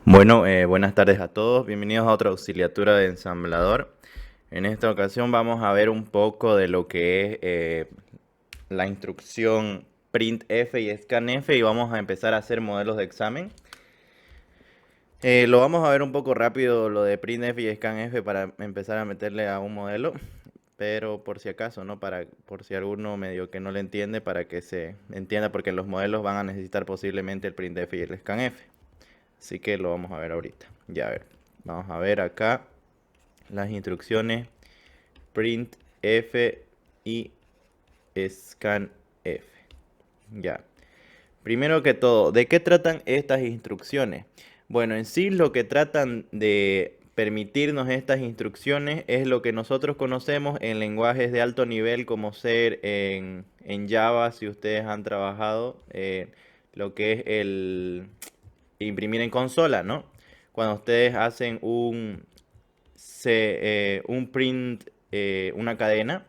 Bueno, buenas tardes a todos. Bienvenidos a otra auxiliatura de ensamblador. En esta ocasión vamos a ver un poco de lo que es la instrucción printf y scanf y vamos a empezar a hacer modelos de examen. Lo vamos a ver un poco rápido lo de printf y scanf para empezar a meterle a un modelo, pero por si acaso, ¿no? Por si alguno medio que no le entiende, para que se entienda, porque los modelos van a necesitar posiblemente el printf y el scanf. Así que lo vamos a ver ahorita. Ya, a ver. Vamos a ver acá las instrucciones printf y scanf. Ya. Primero que todo, ¿de qué tratan estas instrucciones? Bueno, en sí lo que tratan de permitirnos estas instrucciones es lo que nosotros conocemos en lenguajes de alto nivel como ser en Java, si ustedes han trabajado, lo que es el imprimir en consola, ¿no? Cuando ustedes hacen un print, una cadena,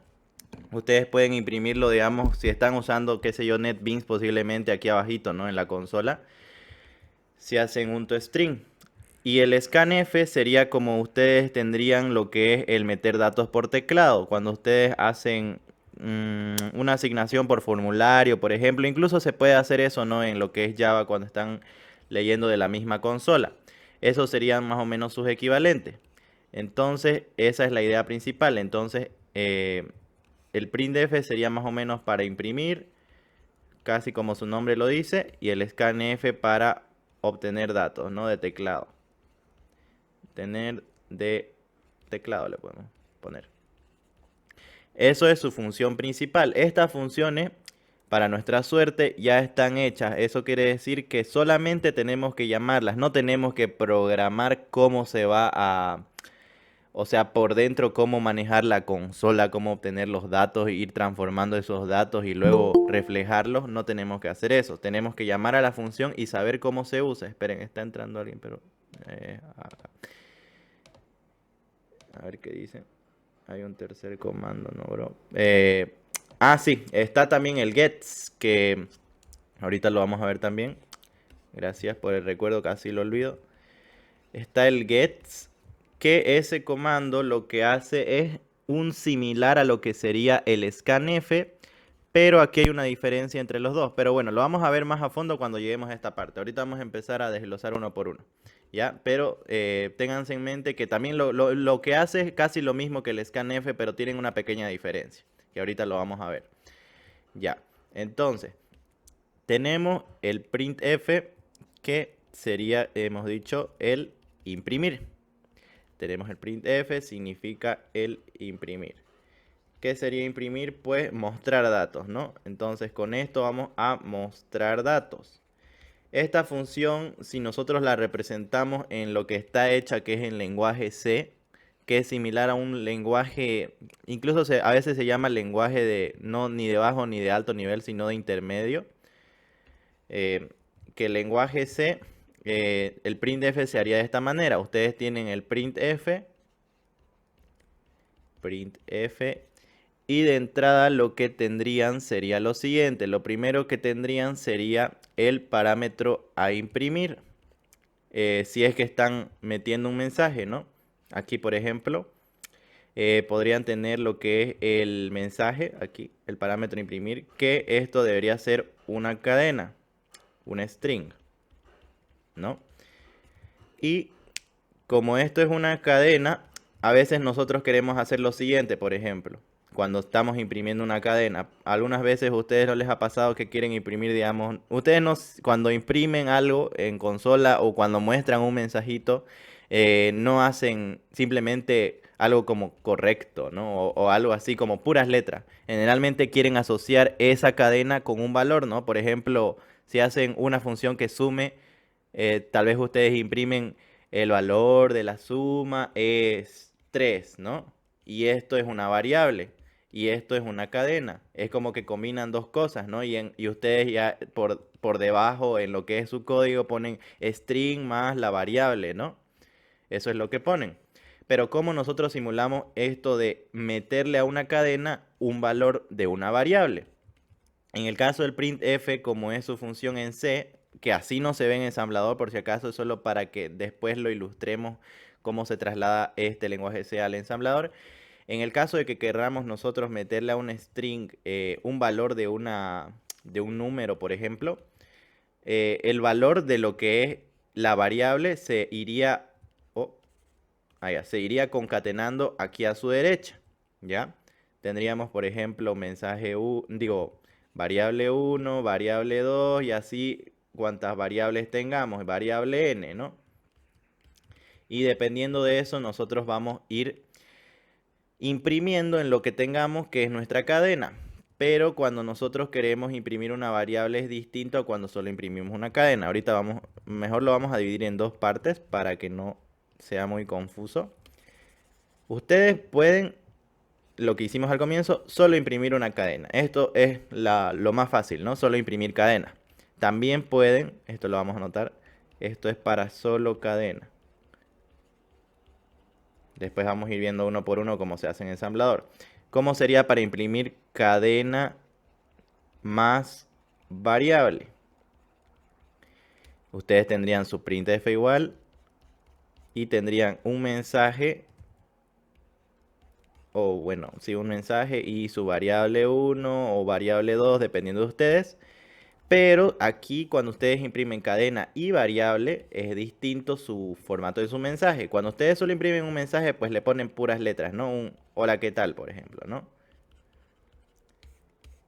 ustedes pueden imprimirlo, digamos, si están usando, qué sé yo, NetBeans posiblemente aquí abajito, ¿no? En la consola, si hacen un toString. Y el scanf sería como ustedes tendrían lo que es el meter datos por teclado. Cuando ustedes hacen una asignación por formulario, por ejemplo, incluso se puede hacer eso, ¿no? En lo que es Java cuando están leyendo de la misma consola. Esos serían más o menos sus equivalentes. Entonces, esa es la idea principal. Entonces, el printf sería más o menos para imprimir, casi como su nombre lo dice, y el scanf para obtener datos, ¿no? De teclado. Tener de teclado le podemos poner. Eso es su función principal. Estas funciones, para nuestra suerte, ya están hechas. Eso quiere decir que solamente tenemos que llamarlas. No tenemos que programar cómo se va a... O sea, por dentro cómo manejar la consola, cómo obtener los datos, ir transformando esos datos y luego reflejarlos. No tenemos que hacer eso. Tenemos que llamar a la función y saber cómo se usa. Esperen, está entrando alguien, pero... a ver qué dice. Hay un tercer comando, ¿no, bro? Sí, está también el gets, que ahorita lo vamos a ver también. Gracias por el recuerdo, casi lo olvido. Está el gets, que ese comando lo que hace es un similar a lo que sería el scanf, pero aquí hay una diferencia entre los dos. Pero bueno, lo vamos a ver más a fondo cuando lleguemos a esta parte. Ahorita vamos a empezar a desglosar uno por uno. ¿Ya? Pero ténganse en mente que también lo que hace es casi lo mismo que el scanf, pero tienen una pequeña diferencia, que ahorita lo vamos a ver. Ya, entonces, tenemos el printf, que sería, hemos dicho, el imprimir. Tenemos el printf, significa el imprimir. ¿Qué sería imprimir? Pues mostrar datos, ¿no? Entonces con esto vamos a mostrar datos. Esta función, si nosotros la representamos en lo que está hecha, que es en lenguaje C, que es similar a un lenguaje, incluso a veces se llama lenguaje de no ni de bajo ni de alto nivel, sino de intermedio, que el lenguaje C, el printf se haría de esta manera. Ustedes tienen el printf, y de entrada lo que tendrían sería lo siguiente. Lo primero que tendrían sería el parámetro a imprimir. Si es que están metiendo un mensaje, ¿no? Aquí, por ejemplo, podrían tener lo que es el mensaje, aquí, el parámetro imprimir, que esto debería ser una cadena, una string, ¿no? Y como esto es una cadena, a veces nosotros queremos hacer lo siguiente, por ejemplo, cuando estamos imprimiendo una cadena. Algunas veces a ustedes no les ha pasado que quieren imprimir, digamos, ustedes no, cuando imprimen algo en consola o cuando muestran un mensajito, no hacen simplemente algo como correcto, ¿no? O algo así como puras letras. Generalmente quieren asociar esa cadena con un valor, ¿no? Por ejemplo, si hacen una función que sume, tal vez ustedes imprimen el valor de la suma es 3, ¿no? Y esto es una variable. Y esto es una cadena. Es como que combinan dos cosas, ¿no? Y ustedes ya por debajo en lo que es su código ponen string más la variable, ¿no? Eso es lo que ponen. Pero ¿cómo nosotros simulamos esto de meterle a una cadena un valor de una variable? En el caso del printf, como es su función en C, que así no se ve en ensamblador, por si acaso, es solo para que después lo ilustremos cómo se traslada este lenguaje C al ensamblador. En el caso de que queramos nosotros meterle a un string un valor de un número, por ejemplo, el valor de lo que es la variable se iría, se iría concatenando aquí a su derecha, ¿ya? Tendríamos, por ejemplo, variable 1, variable 2 y así cuantas variables tengamos, variable n, ¿no? Y dependiendo de eso, nosotros vamos a ir imprimiendo en lo que tengamos, que es nuestra cadena. Pero cuando nosotros queremos imprimir una variable es distinto a cuando solo imprimimos una cadena. Ahorita mejor lo vamos a dividir en dos partes para que no sea muy confuso. Ustedes pueden, lo que hicimos al comienzo, solo imprimir una cadena. Esto es lo más fácil, ¿no? Solo imprimir cadena. También pueden, esto lo vamos a anotar, esto es para solo cadena. Después vamos a ir viendo uno por uno cómo se hace en ensamblador. ¿Cómo sería para imprimir cadena más variable? Ustedes tendrían su printf igual y tendrían un mensaje, un mensaje y su variable 1 o variable 2, dependiendo de ustedes. Pero aquí cuando ustedes imprimen cadena y variable es distinto su formato de su mensaje. Cuando ustedes solo imprimen un mensaje, pues le ponen puras letras, ¿no? Un hola, ¿qué tal? Por ejemplo, ¿no?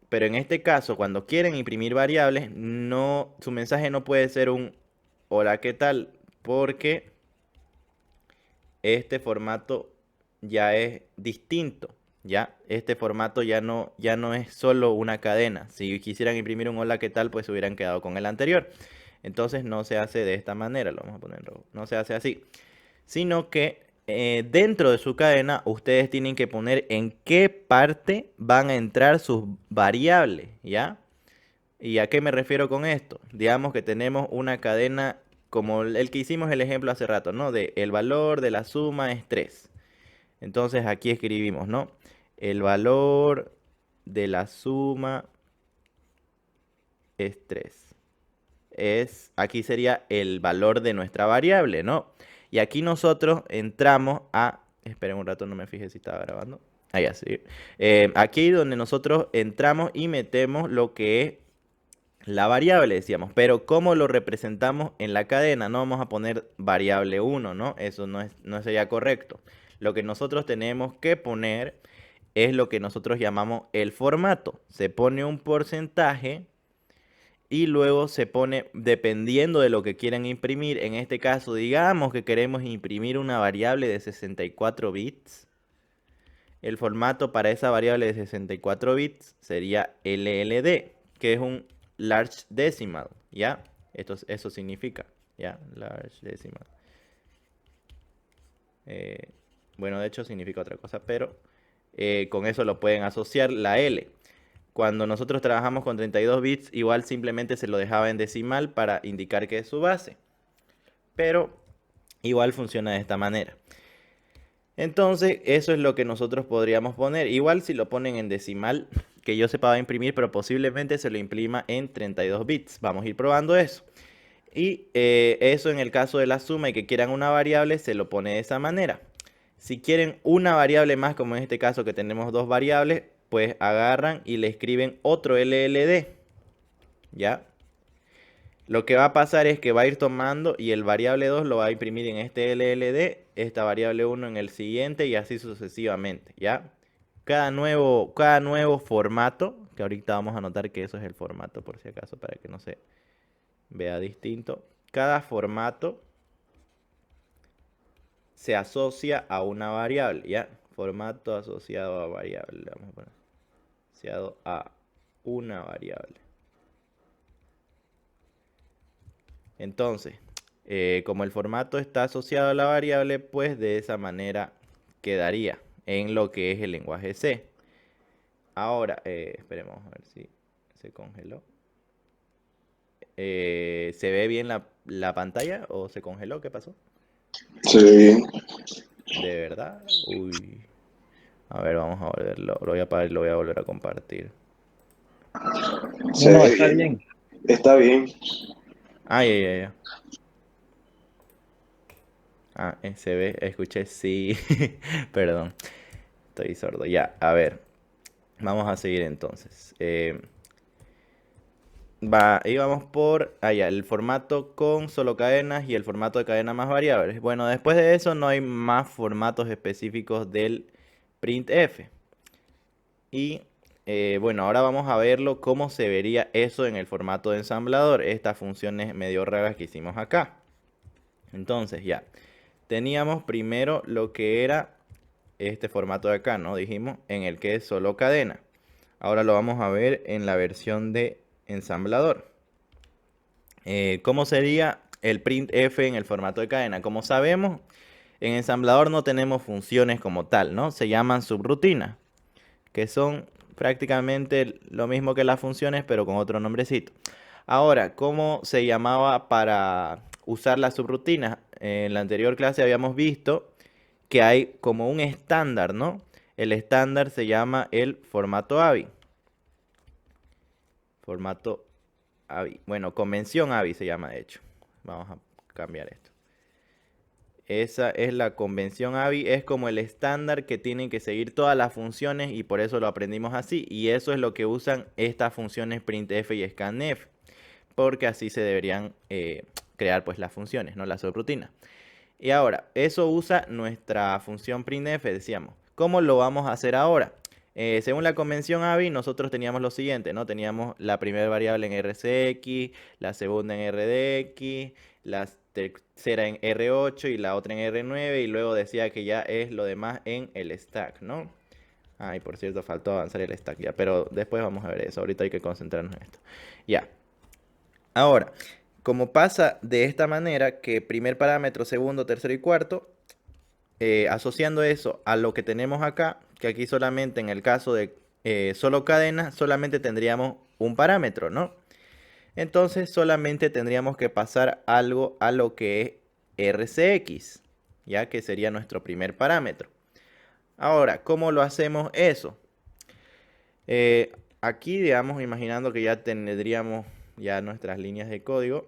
Pero en este caso, cuando quieren imprimir variables, su mensaje no puede ser un hola, ¿qué tal? Porque este formato ya es distinto, ¿ya? Este formato ya no es solo una cadena. Si quisieran imprimir un hola, ¿qué tal? Pues se hubieran quedado con el anterior. Entonces no se hace de esta manera, lo vamos a poner en rojo. No se hace así, sino que dentro de su cadena ustedes tienen que poner en qué parte van a entrar sus variables, ¿ya? ¿Y a qué me refiero con esto? Digamos que tenemos una cadena como el que hicimos el ejemplo hace rato, ¿no? De el valor de la suma es 3. Entonces aquí escribimos, ¿no? El valor de la suma es 3. Aquí sería el valor de nuestra variable, ¿no? Y aquí nosotros entramos a... Esperen un rato, no me fijé si estaba grabando. Ah, ya, sí. Aquí donde nosotros entramos y metemos lo que es la variable, decíamos. Pero ¿cómo lo representamos en la cadena? No vamos a poner variable 1, ¿no? Eso no sería correcto. Lo que nosotros tenemos que poner es lo que nosotros llamamos el formato. Se pone un porcentaje y luego se pone, dependiendo de lo que quieran imprimir, en este caso, digamos que queremos imprimir una variable de 64 bits. El formato para esa variable de 64 bits sería LLD, que es un large decimal, ¿ya? Eso significa, ¿ya? Large decimal. Bueno, de hecho significa otra cosa, pero con eso lo pueden asociar la L. Cuando nosotros trabajamos con 32 bits, igual simplemente se lo dejaba en decimal para indicar que es su base. Pero igual funciona de esta manera. Entonces, eso es lo que nosotros podríamos poner. Igual si lo ponen en decimal, que yo sepa va a imprimir, pero posiblemente se lo imprima en 32 bits. Vamos a ir probando eso. Y eso en el caso de la suma y que quieran una variable, se lo pone de esa manera. Si quieren una variable más, como en este caso que tenemos dos variables, pues agarran y le escriben otro LLD, ¿ya? Lo que va a pasar es que va a ir tomando y el variable 2 lo va a imprimir en este LLD, esta variable 1 en el siguiente y así sucesivamente, ¿ya? Cada nuevo formato, que ahorita vamos a anotar que eso es el formato por si acaso para que no se vea distinto. Cada formato se asocia a una variable, ¿ya? Formato asociado a variable, vamos a poner. Asociado a una variable. Entonces, como el formato está asociado a la variable, pues de esa manera quedaría en lo que es el lenguaje C. Ahora, esperemos a ver si se congeló. ¿Se ve bien la pantalla o se congeló? ¿Qué pasó? Se ve bien. ¿De verdad? Uy. A ver, vamos a volverlo. Lo voy a apagar y lo voy a volver a compartir. Se No, ve está bien. bien. Está bien. Ay, ay, ay. Ah, se ve, escuché, sí. Perdón, estoy sordo. Ya, a ver, vamos a seguir entonces. Ahí vamos por allá, el formato con solo cadenas y el formato de cadena más variables. Bueno, después de eso no hay más formatos específicos del printf. Y bueno, ahora vamos a verlo cómo se vería eso en el formato de ensamblador. Estas funciones medio raras que hicimos acá. Entonces ya, teníamos primero lo que era este formato de acá, ¿no? Dijimos en el que es solo cadena. Ahora lo vamos a ver en la versión de ensamblador. ¿Cómo sería el printf en el formato de cadena? Como sabemos, en ensamblador no tenemos funciones como tal, ¿no? Se llaman subrutinas, que son prácticamente lo mismo que las funciones, pero con otro nombrecito. Ahora, ¿cómo se llamaba para usar las subrutinas? En la anterior clase habíamos visto que hay como un estándar, ¿no? El estándar se llama el formato AVI. Formato AVI. Bueno, convención AVI se llama de hecho. Vamos a cambiar esto. Esa es la convención AVI, es como el estándar que tienen que seguir todas las funciones y por eso lo aprendimos así. Y eso es lo que usan estas funciones printf y scanf, porque así se deberían crear pues las funciones, no las subrutinas. Y ahora, eso usa nuestra función printf, decíamos. ¿Cómo lo vamos a hacer ahora? Según la convención AVI, nosotros teníamos lo siguiente, ¿no? Teníamos la primera variable en RCX, la segunda en RDX, la tercera en R8 y la otra en R9, y luego decía que ya es lo demás en el stack, ¿no? Ah, y por cierto, faltó avanzar el stack ya, pero después vamos a ver eso. Ahorita hay que concentrarnos en esto. Ya. Ahora, como pasa de esta manera, que primer parámetro, segundo, tercero y cuarto, asociando eso a lo que tenemos acá, que aquí solamente en el caso de solo cadena, solamente tendríamos un parámetro, ¿no? Entonces solamente tendríamos que pasar algo a lo que es RCX, ya que sería nuestro primer parámetro. Ahora, ¿cómo lo hacemos eso? Aquí, digamos, imaginando que ya tendríamos ya nuestras líneas de código,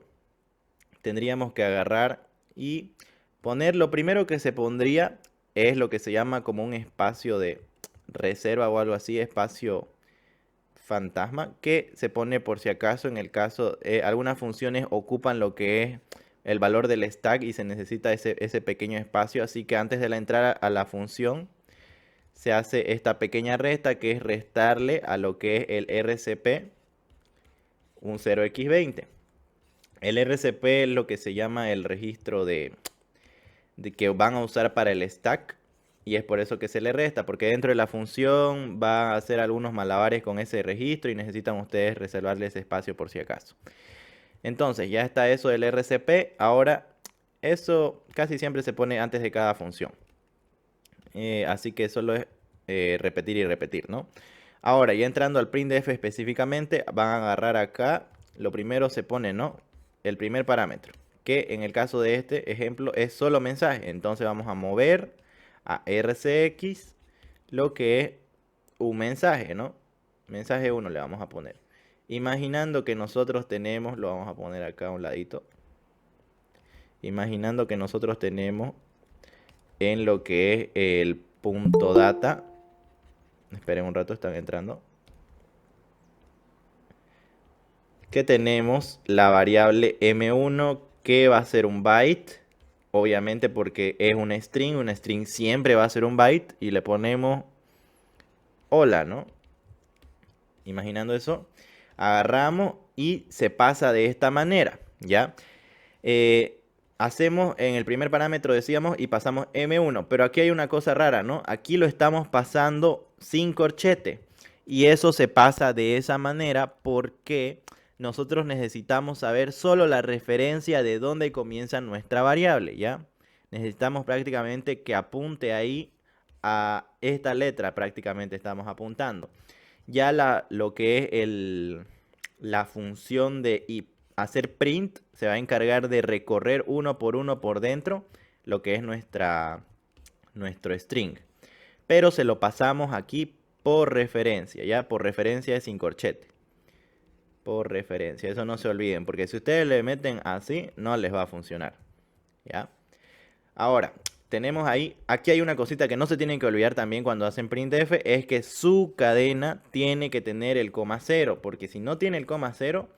tendríamos que agarrar y poner, lo primero que se pondría es lo que se llama como un espacio de reserva o algo así, espacio fantasma, que se pone por si acaso en el caso, algunas funciones ocupan lo que es el valor del stack y se necesita ese pequeño espacio, así que antes de la entrada a la función se hace esta pequeña resta que es restarle a lo que es el RCP un 0x20. El RCP es lo que se llama el registro de que van a usar para el stack y es por eso que se le resta, porque dentro de la función va a hacer algunos malabares con ese registro y necesitan ustedes reservarle ese espacio por si acaso. Entonces ya está eso del RCP. Ahora eso casi siempre se pone antes de cada función, así que solo es repetir y repetir, ¿no? Ahora ya entrando al printf específicamente, van a agarrar acá, lo primero se pone, ¿no? El primer parámetro, que en el caso de este ejemplo es solo mensaje. Entonces vamos a mover a RCX lo que es un mensaje, ¿no? Mensaje 1 le vamos a poner. Imaginando que nosotros tenemos, lo vamos a poner acá a un ladito. Imaginando que nosotros tenemos en lo que es el punto data. Esperen un rato, están entrando. Que tenemos la variable m1 que va a ser un byte, obviamente porque es una string siempre va a ser un byte y le ponemos hola, ¿no? Imaginando eso, agarramos y se pasa de esta manera, ¿ya? Hacemos en el primer parámetro, decíamos, y pasamos m1, pero aquí hay una cosa rara, ¿no? Aquí lo estamos pasando sin corchete y eso se pasa de esa manera porque nosotros necesitamos saber solo la referencia de dónde comienza nuestra variable, ¿ya? Necesitamos prácticamente que apunte ahí a esta letra, prácticamente estamos apuntando. Ya lo que es la función de hacer print se va a encargar de recorrer uno por dentro lo que es nuestro string. Pero se lo pasamos aquí por referencia, ya por referencia es sin corchete. por referencia. Eso no se olviden, porque si ustedes le meten así, no les va a funcionar. ¿Ya? Ahora, tenemos ahí, aquí hay una cosita que no se tienen que olvidar también cuando hacen printf, es que su cadena tiene que tener el coma cero, porque si no tiene el coma cero,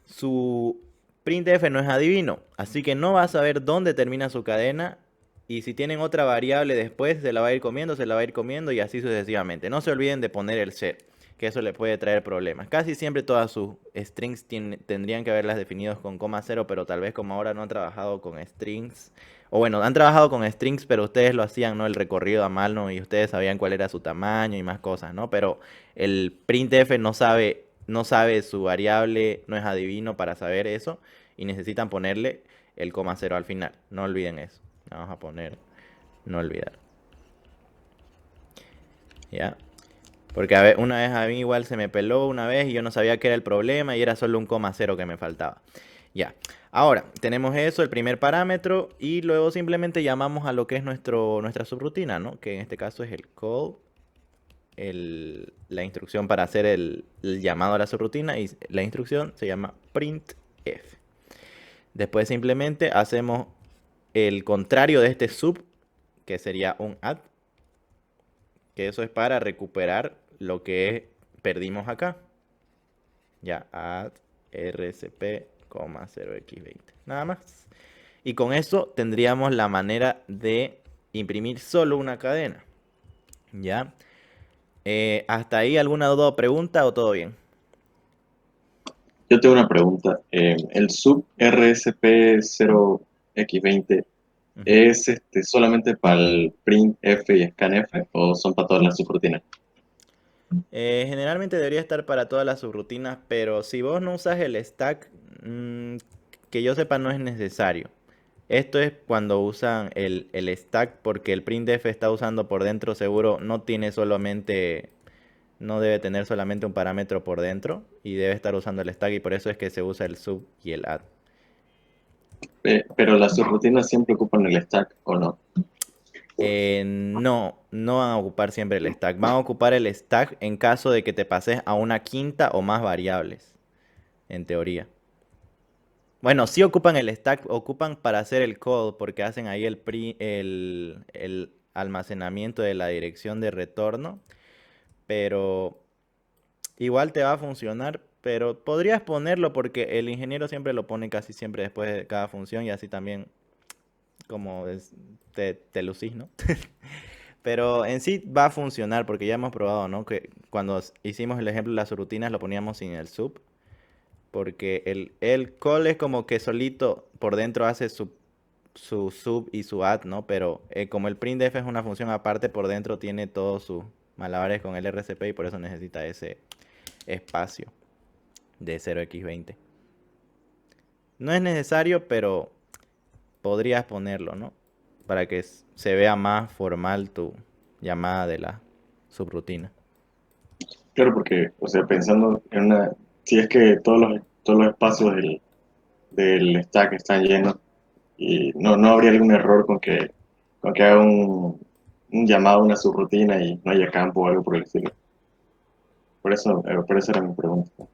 su printf no es adivino, así que no va a saber dónde termina su cadena, y si tienen otra variable después, se la va a ir comiendo, se la va a ir comiendo, y así sucesivamente. No se olviden de poner el set, que eso le puede traer problemas. Casi siempre todas sus strings tendrían que haberlas definidos con coma cero, pero tal vez como ahora no han trabajado con strings, o bueno, han trabajado con strings, pero ustedes lo hacían, ¿no? El recorrido a mano y ustedes sabían cuál era su tamaño y más cosas, ¿no? Pero el printf no sabe su variable, no es adivino para saber eso y necesitan ponerle el coma cero al final. No olviden eso. Vamos a poner no olvidar. ¿Ya? Porque una vez a mí igual se me peló una vez y yo no sabía qué era el problema y era solo un coma cero que me faltaba. Ya. Ahora, tenemos eso, el primer parámetro, y luego simplemente llamamos a lo que es nuestra subrutina, ¿no? Que en este caso es el call, la instrucción para hacer el llamado a la subrutina, y la instrucción se llama printf. Después simplemente hacemos el contrario de este sub, que sería un add, que eso es para recuperar lo que perdimos acá. Ya, add rsp, 0x20. Nada más. Y con eso tendríamos la manera de imprimir solo una cadena. ¿Ya? ¿Hasta ahí alguna duda o pregunta o todo bien? Yo tengo una pregunta. ¿El sub RSP0x20 Ujú. es solamente para el printf y scanf o son para todas las subrutinas? Generalmente debería estar para todas las subrutinas, pero si vos no usas el stack, que yo sepa no es necesario. Esto es cuando usan el stack, porque el printf está usando por dentro seguro, no debe tener solamente un parámetro por dentro y debe estar usando el stack, y por eso es que se usa el sub y el add. Pero las subrutinas siempre ocupan el stack, ¿o no? No van a ocupar siempre el stack. Van a ocupar el stack en caso de que te pases a una quinta o más variables, en teoría. Bueno, sí ocupan el stack, ocupan para hacer el call, porque hacen ahí el almacenamiento de la dirección de retorno, pero igual te va a funcionar, pero podrías ponerlo porque el ingeniero siempre lo pone casi siempre después de cada función, y así también como te lucís, ¿no? Pero en sí va a funcionar porque ya hemos probado, ¿no? Que cuando hicimos el ejemplo de las rutinas lo poníamos sin el sub, porque el call es como que solito por dentro hace su sub y su add, ¿no? Pero como el printf es una función aparte, por dentro tiene todos sus malabares con el RCP, y por eso necesita ese espacio de 0x20. No es necesario, pero podrías ponerlo, ¿no? Para que se vea más formal tu llamada de la subrutina. Claro, porque, o sea, pensando en una, si es que todos los espacios del stack están llenos y no habría algún error con que haga un llamado a una subrutina y no haya campo o algo por el estilo. Por eso era mi pregunta.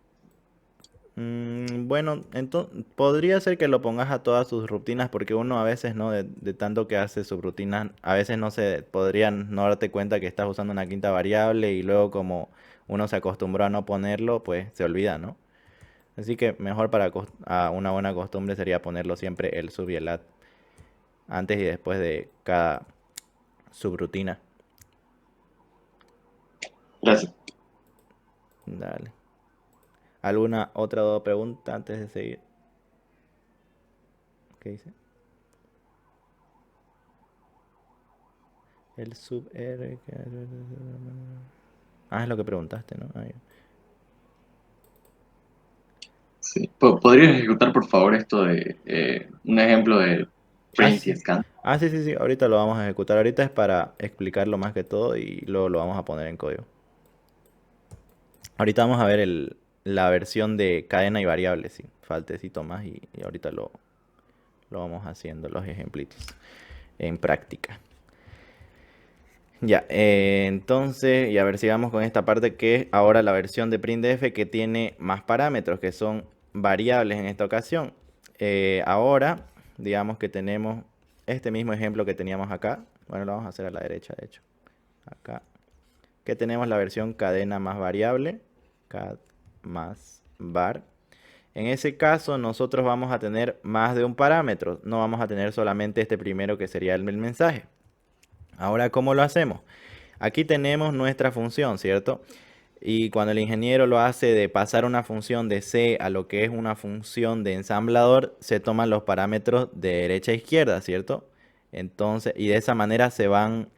Bueno, entonces podría ser que lo pongas a todas sus rutinas, porque uno a veces, ¿no? De tanto que hace subrutinas, a veces no se podrían no darte cuenta que estás usando una quinta variable, y luego como uno se acostumbró a no ponerlo, pues se olvida, ¿no? Así que mejor para a una buena costumbre sería ponerlo siempre el sub y el add antes y después de cada subrutina. Gracias. Dale. ¿Alguna otra pregunta antes de seguir? ¿Qué dice? El sub R. Ah, es lo que preguntaste, ¿no? Ahí. Sí. ¿Podrías ejecutar, por favor, esto de un ejemplo de Ah, print y sí. scan? Ah, sí, sí, sí. Ahorita lo vamos a ejecutar. Ahorita es para explicarlo más que todo y luego lo vamos a poner en código. Ahorita vamos a ver la versión de cadena y variable, sí. Faltecito más, y ahorita lo vamos haciendo los ejemplitos en práctica. Ya, entonces, y a ver, sigamos con esta parte que es ahora la versión de printf que tiene más parámetros, que son variables en esta ocasión. Ahora, digamos que tenemos este mismo ejemplo que teníamos acá. Bueno, lo vamos a hacer a la derecha, de hecho. Acá. Que tenemos la versión cadena más variable, cad más var. En ese caso, nosotros vamos a tener más de un parámetro. No vamos a tener solamente este primero que sería el mensaje. Ahora, ¿cómo lo hacemos? Aquí tenemos nuestra función, ¿cierto? Y cuando el ingeniero lo hace de pasar una función de C a lo que es una función de ensamblador, se toman los parámetros de derecha a izquierda, ¿cierto? Entonces, y de esa manera se van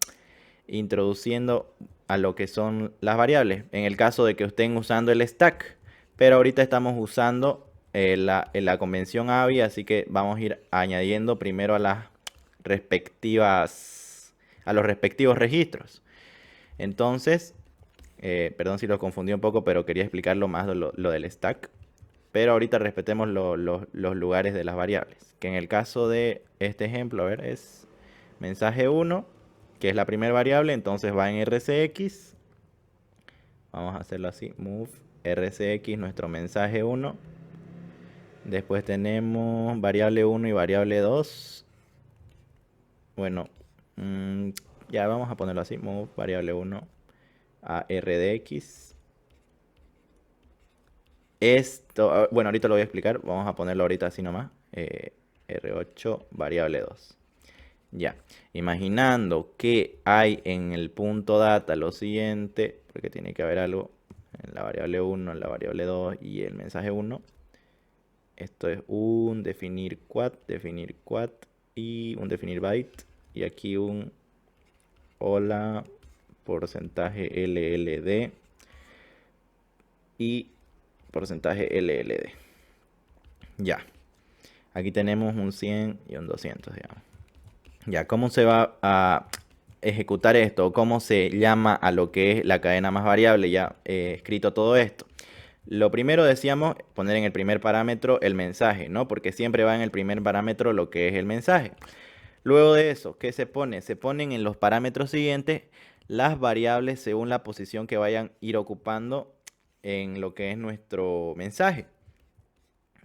introduciendo a lo que son las variables. En el caso de que estén usando el stack, pero ahorita estamos usando la convención AVI, así que vamos a ir añadiendo primero a las respectivas, a los respectivos registros. Entonces, perdón si lo confundí un poco, pero quería explicarlo más lo del stack. Pero ahorita respetemos los lugares de las variables. Que en el caso de este ejemplo, a ver, es mensaje 1, que es la primera variable, entonces va en RCX. Vamos a hacerlo así, move RCX, nuestro mensaje 1. Después tenemos variable 1 y variable 2. Bueno, ya vamos a ponerlo así, move variable 1 a RDX. Esto, bueno, ahorita lo voy a explicar. Vamos a ponerlo ahorita así nomás. R8 variable 2. Ya. Imaginando que hay en el punto data lo siguiente, porque tiene que haber algo en la variable 1, en la variable 2 y el mensaje 1. Esto es un definir quad y un definir byte. Y aquí un hola porcentaje LLD y porcentaje LLD. Ya. Aquí tenemos un 100 y un 200, digamos. Ya, ¿cómo se va a ejecutar esto? ¿Cómo se llama a lo que es la cadena más variable? Ya he escrito todo esto. Lo primero decíamos poner en el primer parámetro el mensaje, ¿no? Porque siempre va en el primer parámetro lo que es el mensaje. Luego de eso, ¿qué se pone? Se ponen en los parámetros siguientes las variables según la posición que vayan a ir ocupando en lo que es nuestro mensaje.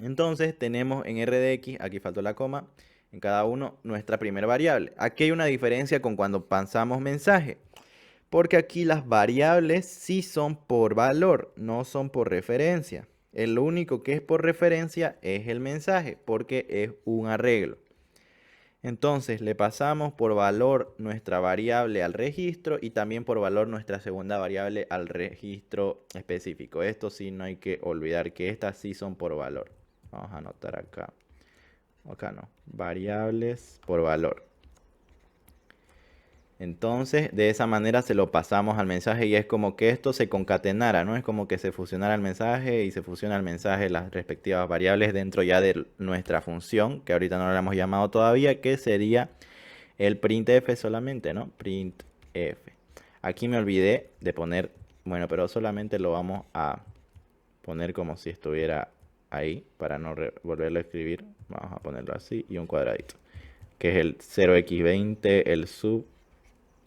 Entonces tenemos en RDX, aquí faltó la coma, en cada uno nuestra primera variable. Aquí hay una diferencia con cuando pasamos mensaje, porque aquí las variables sí son por valor, no son por referencia. El único que es por referencia es el mensaje, porque es un arreglo. Entonces le pasamos por valor nuestra variable al registro y también por valor nuestra segunda variable al registro específico. Esto sí no hay que olvidar que estas sí son por valor. Vamos a anotar acá. Acá no. Variables por valor. Entonces, de esa manera se lo pasamos al mensaje y es como que esto se concatenara, ¿no? Es como que se fusionara el mensaje y se fusiona el mensaje las respectivas variables dentro ya de nuestra función, que ahorita no la hemos llamado todavía, que sería el printf solamente, ¿no? Printf. Aquí me olvidé de poner, bueno, pero solamente lo vamos a poner como si estuviera ahí para no volverlo a escribir. Vamos a ponerlo así y un cuadradito, que es el 0x20, el sub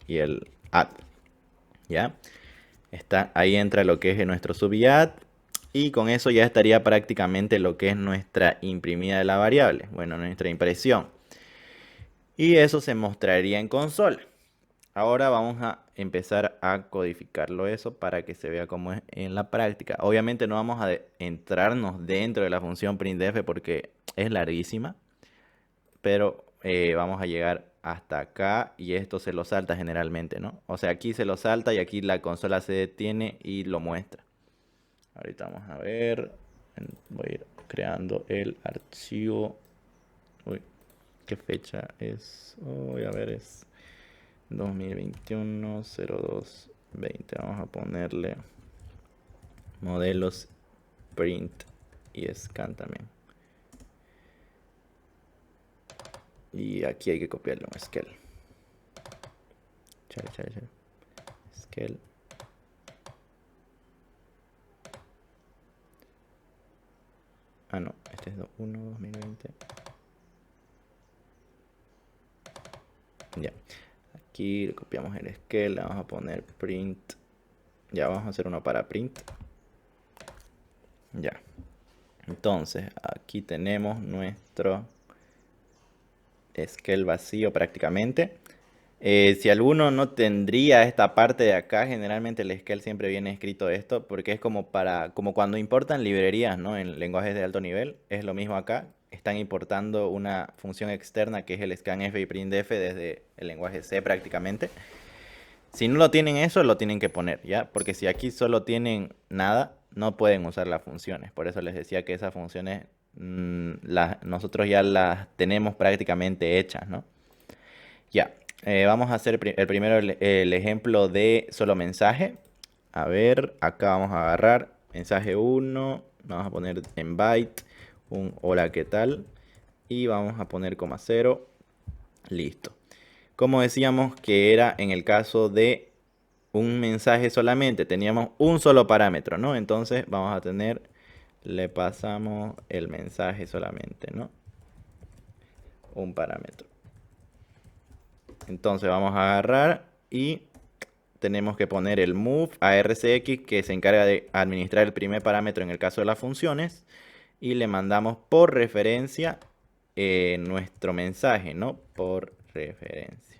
y el add. ¿Ya? Está, ahí entra lo que es nuestro sub y add. Y con eso ya estaría prácticamente lo que es nuestra imprimida de la variable. Bueno, nuestra impresión. Y eso se mostraría en consola. Ahora vamos a empezar a codificarlo eso para que se vea cómo es en la práctica. Obviamente no vamos a entrarnos dentro de la función printf porque es larguísima. Pero vamos a llegar hasta acá y esto se lo salta generalmente, ¿no? O sea, aquí se lo salta y aquí la consola se detiene y lo muestra. Ahorita vamos a ver. Voy a ir creando el archivo. Uy, ¿qué fecha es? Voy a ver, es 2021-02-20. Vamos a ponerle modelos print y scan también. Y aquí hay que copiarle un scale. Scale. Ah, no, este es 1-2020. Ya. aquí, le copiamos el scale, le vamos a poner print. Ya, vamos a hacer uno para print. Ya. Entonces, aquí tenemos nuestro scale vacío prácticamente. Si alguno no tendría esta parte de acá, generalmente el scale siempre viene escrito esto, porque es como como cuando importan librerías, ¿no? En lenguajes de alto nivel, es lo mismo acá. Están importando una función externa que es el scanf y printf desde el lenguaje C prácticamente. Si no lo tienen eso, lo tienen que poner, ¿ya? Porque si aquí solo tienen nada, no pueden usar las funciones. Por eso les decía que esas funciones nosotros ya las tenemos prácticamente hechas, ¿no? Ya, vamos a hacer el primero el ejemplo de solo mensaje. A ver, acá vamos a agarrar mensaje 1, vamos a poner en byte un hola, ¿qué tal? Y vamos a poner coma 0, listo. Como decíamos que era en el caso de un mensaje solamente, teníamos un solo parámetro, ¿no? Entonces vamos a tener, le pasamos el mensaje solamente, ¿no? Un parámetro. Entonces vamos a agarrar y tenemos que poner el move a RCX que se encarga de administrar el primer parámetro en el caso de las funciones y le mandamos por referencia nuestro mensaje, ¿no? Por referencia.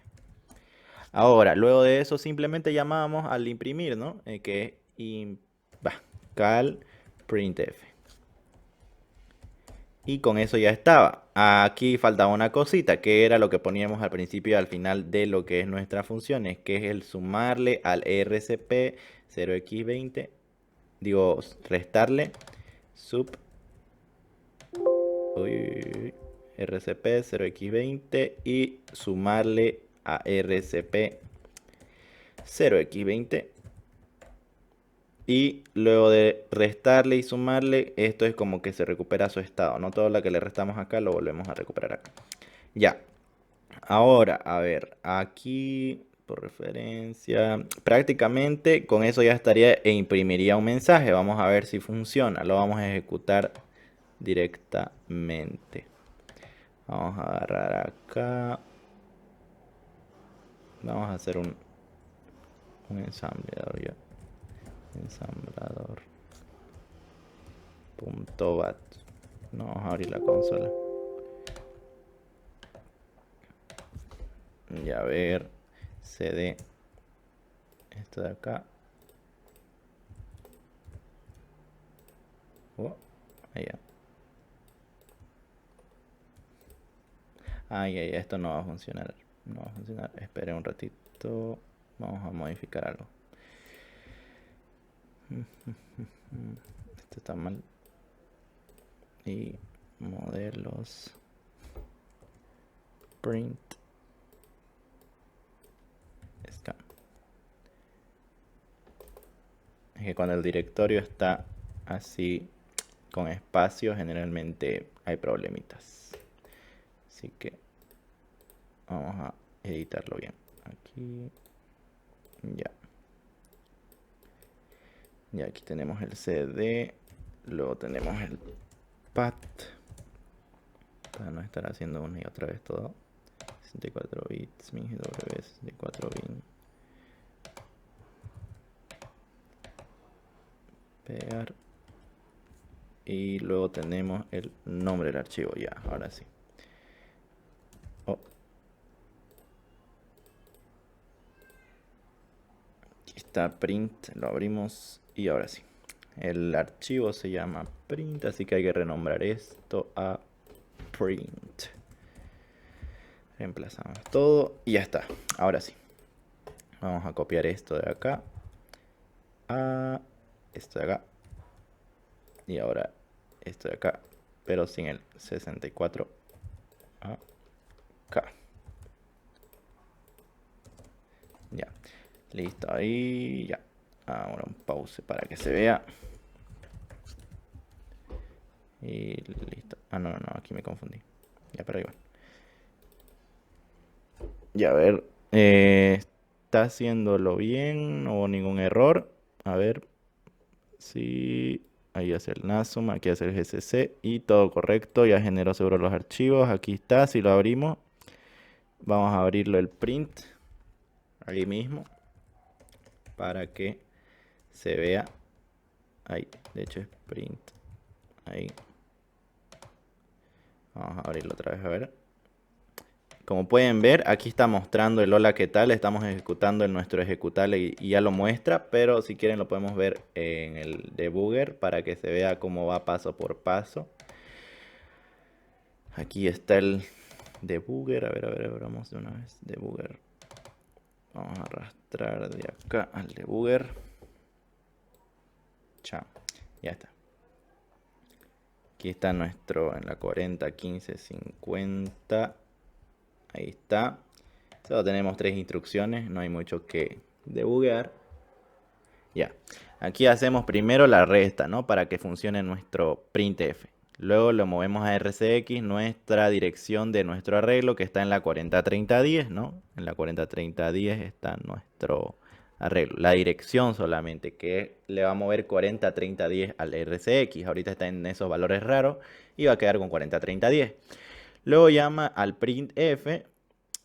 Ahora, luego de eso simplemente llamamos al imprimir, ¿no? Que es cal printf. Y con eso ya estaba. Aquí faltaba una cosita, que era lo que poníamos al principio y al final de lo que es nuestras funciones, que es el sumarle al RCP 0x20, digo, restarle sub RCP 0x20 y sumarle a RCP 0x20. Y luego de restarle y sumarle, esto es como que se recupera su estado, ¿no? Todo lo que le restamos acá lo volvemos a recuperar acá. Ya. Ahora, a ver, aquí por referencia, prácticamente con eso ya estaría e imprimiría un mensaje. Vamos a ver si funciona. Lo vamos a ejecutar directamente. Vamos a agarrar acá. Vamos a hacer un ensamblador ya. Ensamblador. .bat. No, vamos a abrir la consola. Y a ver, cd esto de acá. Allá. Ay, esto no va a funcionar. No va a funcionar. Esperen un ratito. Vamos a modificar algo. Esto está mal. Y modelos. Print. Scan. Es que cuando el directorio está así con espacio, generalmente hay problemitas. Así que vamos a editarlo bien. Aquí. Ya. Y aquí tenemos el CD. Luego tenemos el PAT. Para no estar haciendo una y otra vez todo. 64 bits, MinGW, 64 bits. Pegar. Y luego tenemos el nombre del archivo. Ya, ahora sí. Aquí está print. Lo abrimos. Y ahora sí. El archivo se llama print. Así que hay que renombrar esto a print. Reemplazamos todo. Y ya está. Ahora sí. Vamos a copiar esto de acá. A esto de acá. Y ahora esto de acá, pero sin el 64 acá. Ya, listo, ahí ya. Ahora un pause para que se vea. Y listo. No, aquí me confundí. Ya, pero igual. Ya, a ver. ¿Está haciéndolo bien? No hubo ningún error. A ver. Sí. Ahí hace el NASUM, aquí hace el GCC y todo correcto, ya generó seguro los archivos, aquí está, si lo abrimos, vamos a abrirlo el print ahí mismo para que se vea. Ahí, de hecho es print. Ahí. Vamos a abrirlo otra vez a ver. Como pueden ver, aquí está mostrando el hola qué tal. Estamos ejecutando en nuestro ejecutable y ya lo muestra. Pero si quieren lo podemos ver en el debugger para que se vea cómo va paso por paso. Aquí está el debugger. A ver, vamos de una vez. Debugger. Vamos a arrastrar de acá al debugger. Chao. Ya está. Aquí está nuestro en la 40, 15, 50. Ahí está. Solo tenemos 3 instrucciones. No hay mucho que debuguear. Ya. Aquí hacemos primero la resta, ¿no? Para que funcione nuestro printf. Luego lo movemos a RCX, nuestra dirección de nuestro arreglo, que está en la 403010, ¿no? En la 403010 está nuestro arreglo. La dirección solamente, que le va a mover 403010 al RCX. Ahorita está en esos valores raros y va a quedar con 403010. Luego llama al printf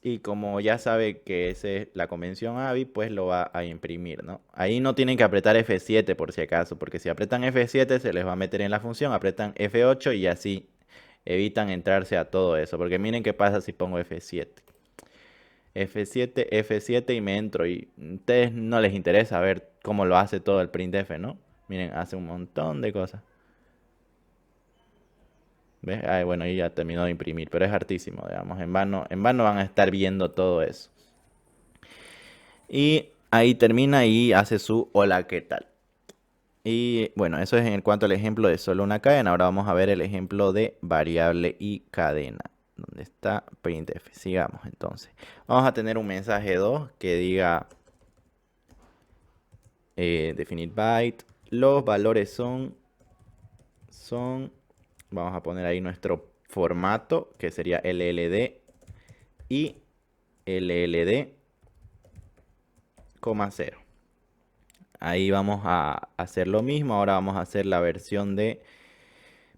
y como ya sabe que esa es la convención AVI, pues lo va a imprimir, ¿no? Ahí no tienen que apretar F7 por si acaso, porque si apretan F7 se les va a meter en la función, apretan F8 y así evitan entrarse a todo eso. Porque miren qué pasa si pongo F7. F7, F7 y me entro y a ustedes no les interesa ver cómo lo hace todo el printf, ¿no? Miren, hace un montón de cosas. ¿Ves? Ay, bueno, ahí ya terminó de imprimir, pero es hartísimo, digamos. En vano van a estar viendo todo eso. Y ahí termina y hace su hola, ¿qué tal? Y bueno, eso es en cuanto al ejemplo de solo una cadena. Ahora vamos a ver el ejemplo de variable y cadena. ¿Dónde está printf? Sigamos entonces. Vamos a tener un mensaje 2 que diga definir byte. Los valores son, vamos a poner ahí nuestro formato, que sería LLD y LLD, 0. Ahí vamos a hacer lo mismo. Ahora vamos a hacer la versión de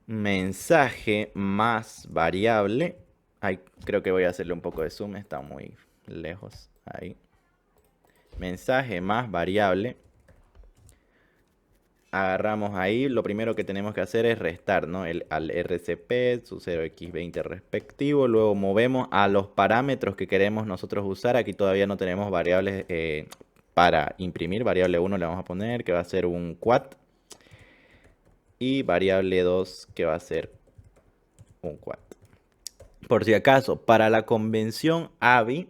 mensaje más variable. Ahí creo que voy a hacerle un poco de zoom, está muy lejos. Ahí. Mensaje más variable. Agarramos ahí, lo primero que tenemos que hacer es restar, ¿no? Al RCP, su 0x20 respectivo. Luego movemos a los parámetros que queremos nosotros usar. Aquí todavía no tenemos variables para imprimir. Variable 1 le vamos a poner, que va a ser un quad. Y variable 2, que va a ser un quad. Por si acaso, para la convención AVI,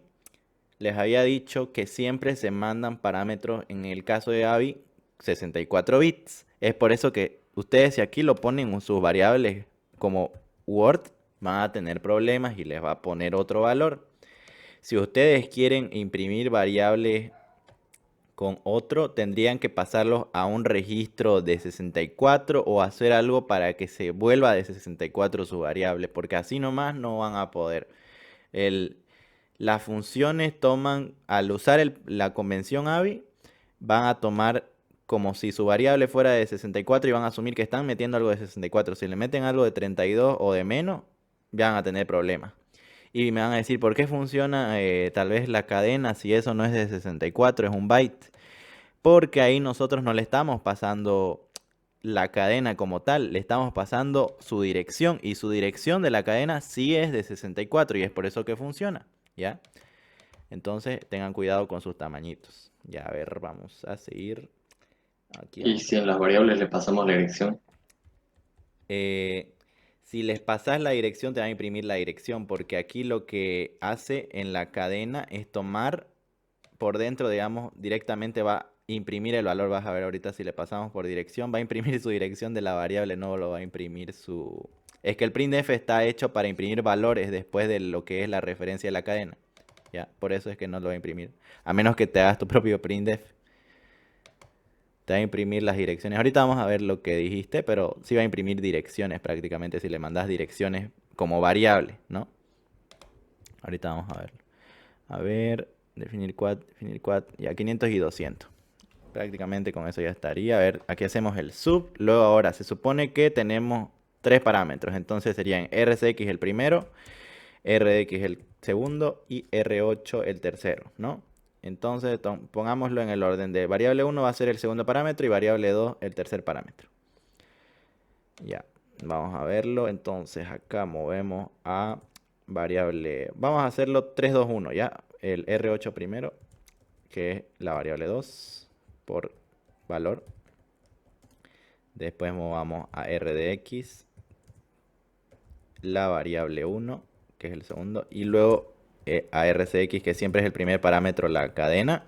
les había dicho que siempre se mandan parámetros, en el caso de AVI, 64 bits. Es por eso que ustedes, si aquí lo ponen en sus variables como Word, van a tener problemas y les va a poner otro valor. Si ustedes quieren imprimir variables con otro, tendrían que pasarlos a un registro de 64 o hacer algo para que se vuelva de 64 su variable, porque así nomás no van a poder. Las funciones toman, al usar la convención AVI, van a tomar como si su variable fuera de 64 y van a asumir que están metiendo algo de 64. Si le meten algo de 32 o de menos, van a tener problemas. Y me van a decir, ¿por qué funciona tal vez la cadena si eso no es de 64, es un byte? Porque ahí nosotros no le estamos pasando la cadena como tal, le estamos pasando su dirección y su dirección de la cadena sí es de 64 y es por eso que funciona, ¿ya? Entonces tengan cuidado con sus tamañitos. Ya, a ver, vamos a seguir. Aquí Y vamos. si en las variables le pasamos la dirección, Si les pasas la dirección, te va a imprimir la dirección, porque aquí lo que hace en la cadena es tomar por dentro, digamos, directamente va a imprimir el valor. Vas a ver ahorita si le pasamos por dirección, va a imprimir su dirección de la variable, no lo va a imprimir su... Es que el printf está hecho para imprimir valores después de lo que es la referencia de la cadena. ¿Ya? Por eso es que no lo va a imprimir. A menos que te hagas tu propio printf. Te va a imprimir las direcciones. Ahorita vamos a ver lo que dijiste, pero sí va a imprimir direcciones prácticamente si le mandas direcciones como variable, ¿no? Ahorita vamos a verlo. A ver, definir quad, ya 500 y 200. Prácticamente con eso ya estaría. A ver, aquí hacemos el sub. Luego ahora se supone que tenemos 3 parámetros. Entonces serían RCX el primero, RX el segundo y R8 el tercero, ¿no? Entonces pongámoslo en el orden de variable 1 va a ser el segundo parámetro y variable 2 el tercer parámetro. Ya, vamos a verlo. Entonces acá movemos a variable, vamos a hacerlo 3, 2, 1, ya. El R8 primero, que es la variable 2 por valor. Después movamos a R de X, la variable 1, que es el segundo. Y luego a RCX, que siempre es el primer parámetro, la cadena,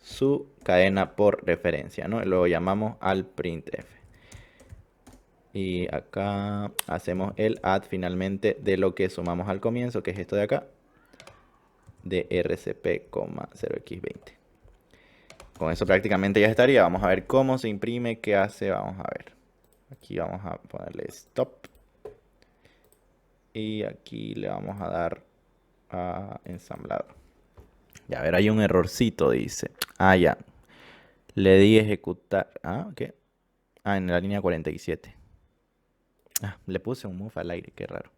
su cadena por referencia, ¿no? Y luego llamamos al printf. Y acá hacemos el add finalmente de lo que sumamos al comienzo, que es esto de acá, de RCP, 0x20. Con eso prácticamente ya estaría. Vamos a ver cómo se imprime, qué hace, vamos a ver. Aquí vamos a ponerle stop. Y aquí le vamos a dar a ensamblador. Ya, a ver, hay un errorcito, dice. Ah, ya. Le di ejecutar. Ah, ¿qué? Ah, en la línea 47. Ah, le puse un move al aire, qué raro.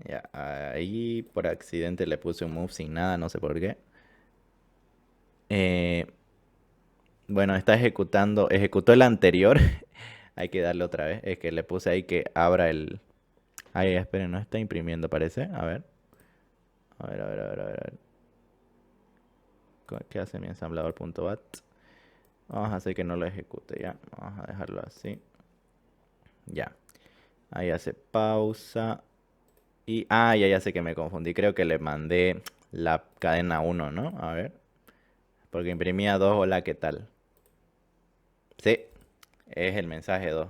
Ya, ahí por accidente le puse un move sin nada, no sé por qué. Bueno, está ejecutando, ejecutó el anterior. Hay que darle otra vez. Es que le puse ahí que abra el... Ay, esperen, no está imprimiendo, parece. A ver. A ver, a ver, a ver, a ver. ¿Qué hace mi ensamblador.bat? Vamos a hacer que no lo ejecute, ya. Vamos a dejarlo así. Ya. Ahí hace pausa. Y... Ah, ya sé que me confundí. Creo que le mandé la cadena 1, ¿no? A ver. Porque imprimía 2. Hola, ¿qué tal? Sí. Es el mensaje 2.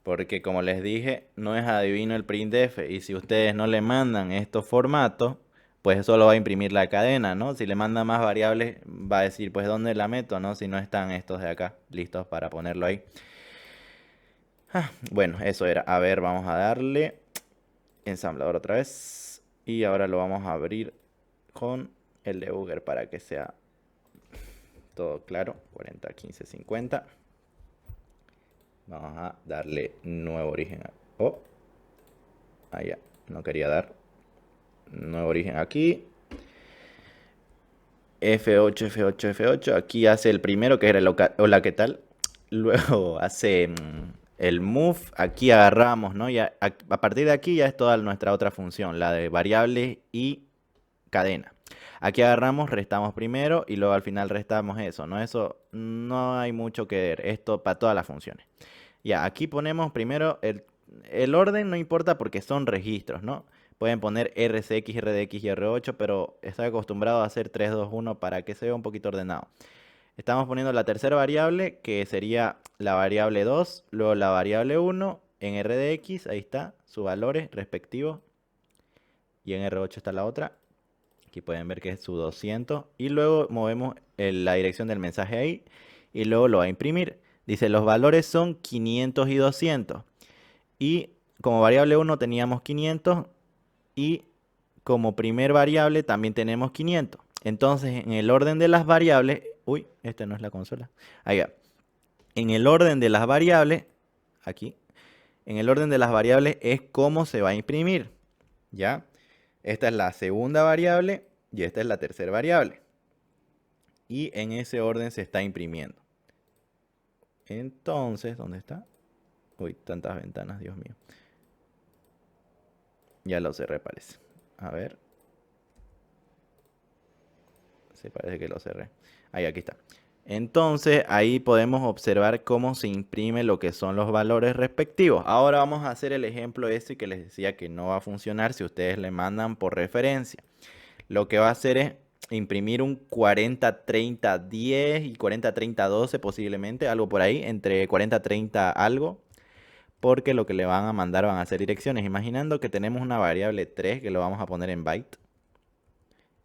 Porque como les dije, no es adivino el printf. Y si ustedes no le mandan estos formatos, pues solo va a imprimir la cadena, ¿no? Si le manda más variables, va a decir, pues, ¿dónde la meto, no? Si no están estos de acá listos para ponerlo ahí. Bueno, eso era. A ver, vamos a darle ensamblador otra vez. Y ahora lo vamos a abrir con el debugger para que sea todo claro. 40, 15, 50. Vamos a darle nuevo origen. Oh, ya, no quería dar. Nuevo origen aquí. F8, F8, F8. Aquí hace el primero, que era el hola, ¿qué tal? Luego hace el move. Aquí agarramos, ¿no? Ya, a partir de aquí ya es toda nuestra otra función, la de variable y cadena. Aquí agarramos, restamos primero y luego al final restamos eso, ¿no? Eso no hay mucho que ver. Esto para todas las funciones. Ya, aquí ponemos primero el orden, no importa porque son registros, ¿no? Pueden poner RCX, RDX y R8, pero estoy acostumbrado a hacer 3, 2, 1 para que se vea un poquito ordenado. Estamos poniendo la tercera variable, que sería la variable 2, luego la variable 1 en RDX, ahí está, sus valores respectivos. Y en R8 está la otra. Aquí pueden ver que es su 200. Y luego movemos la dirección del mensaje ahí. Y luego lo va a imprimir. Dice, los valores son 500 y 200. Y como variable 1 teníamos 500. Y como primer variable también tenemos 500. Entonces, en el orden de las variables... Uy, esta no es la consola. Ahí va. En el orden de las variables... Aquí. En el orden de las variables es cómo se va a imprimir. ¿Ya? Esta es la segunda variable y esta es la tercera variable. Y en ese orden se está imprimiendo. Entonces, ¿dónde está? Uy, tantas ventanas, Dios mío. Ya lo cerré, parece. A ver. Sí, parece que lo cerré. Ahí, aquí está. Entonces, ahí podemos observar cómo se imprime lo que son los valores respectivos. Ahora vamos a hacer el ejemplo ese que les decía que no va a funcionar si ustedes le mandan por referencia. Lo que va a hacer es imprimir un 40-30-10 y 40-30-12 posiblemente, algo por ahí, entre 40-30 algo, porque lo que le van a mandar van a ser direcciones. Imaginando que tenemos una variable 3 que lo vamos a poner en byte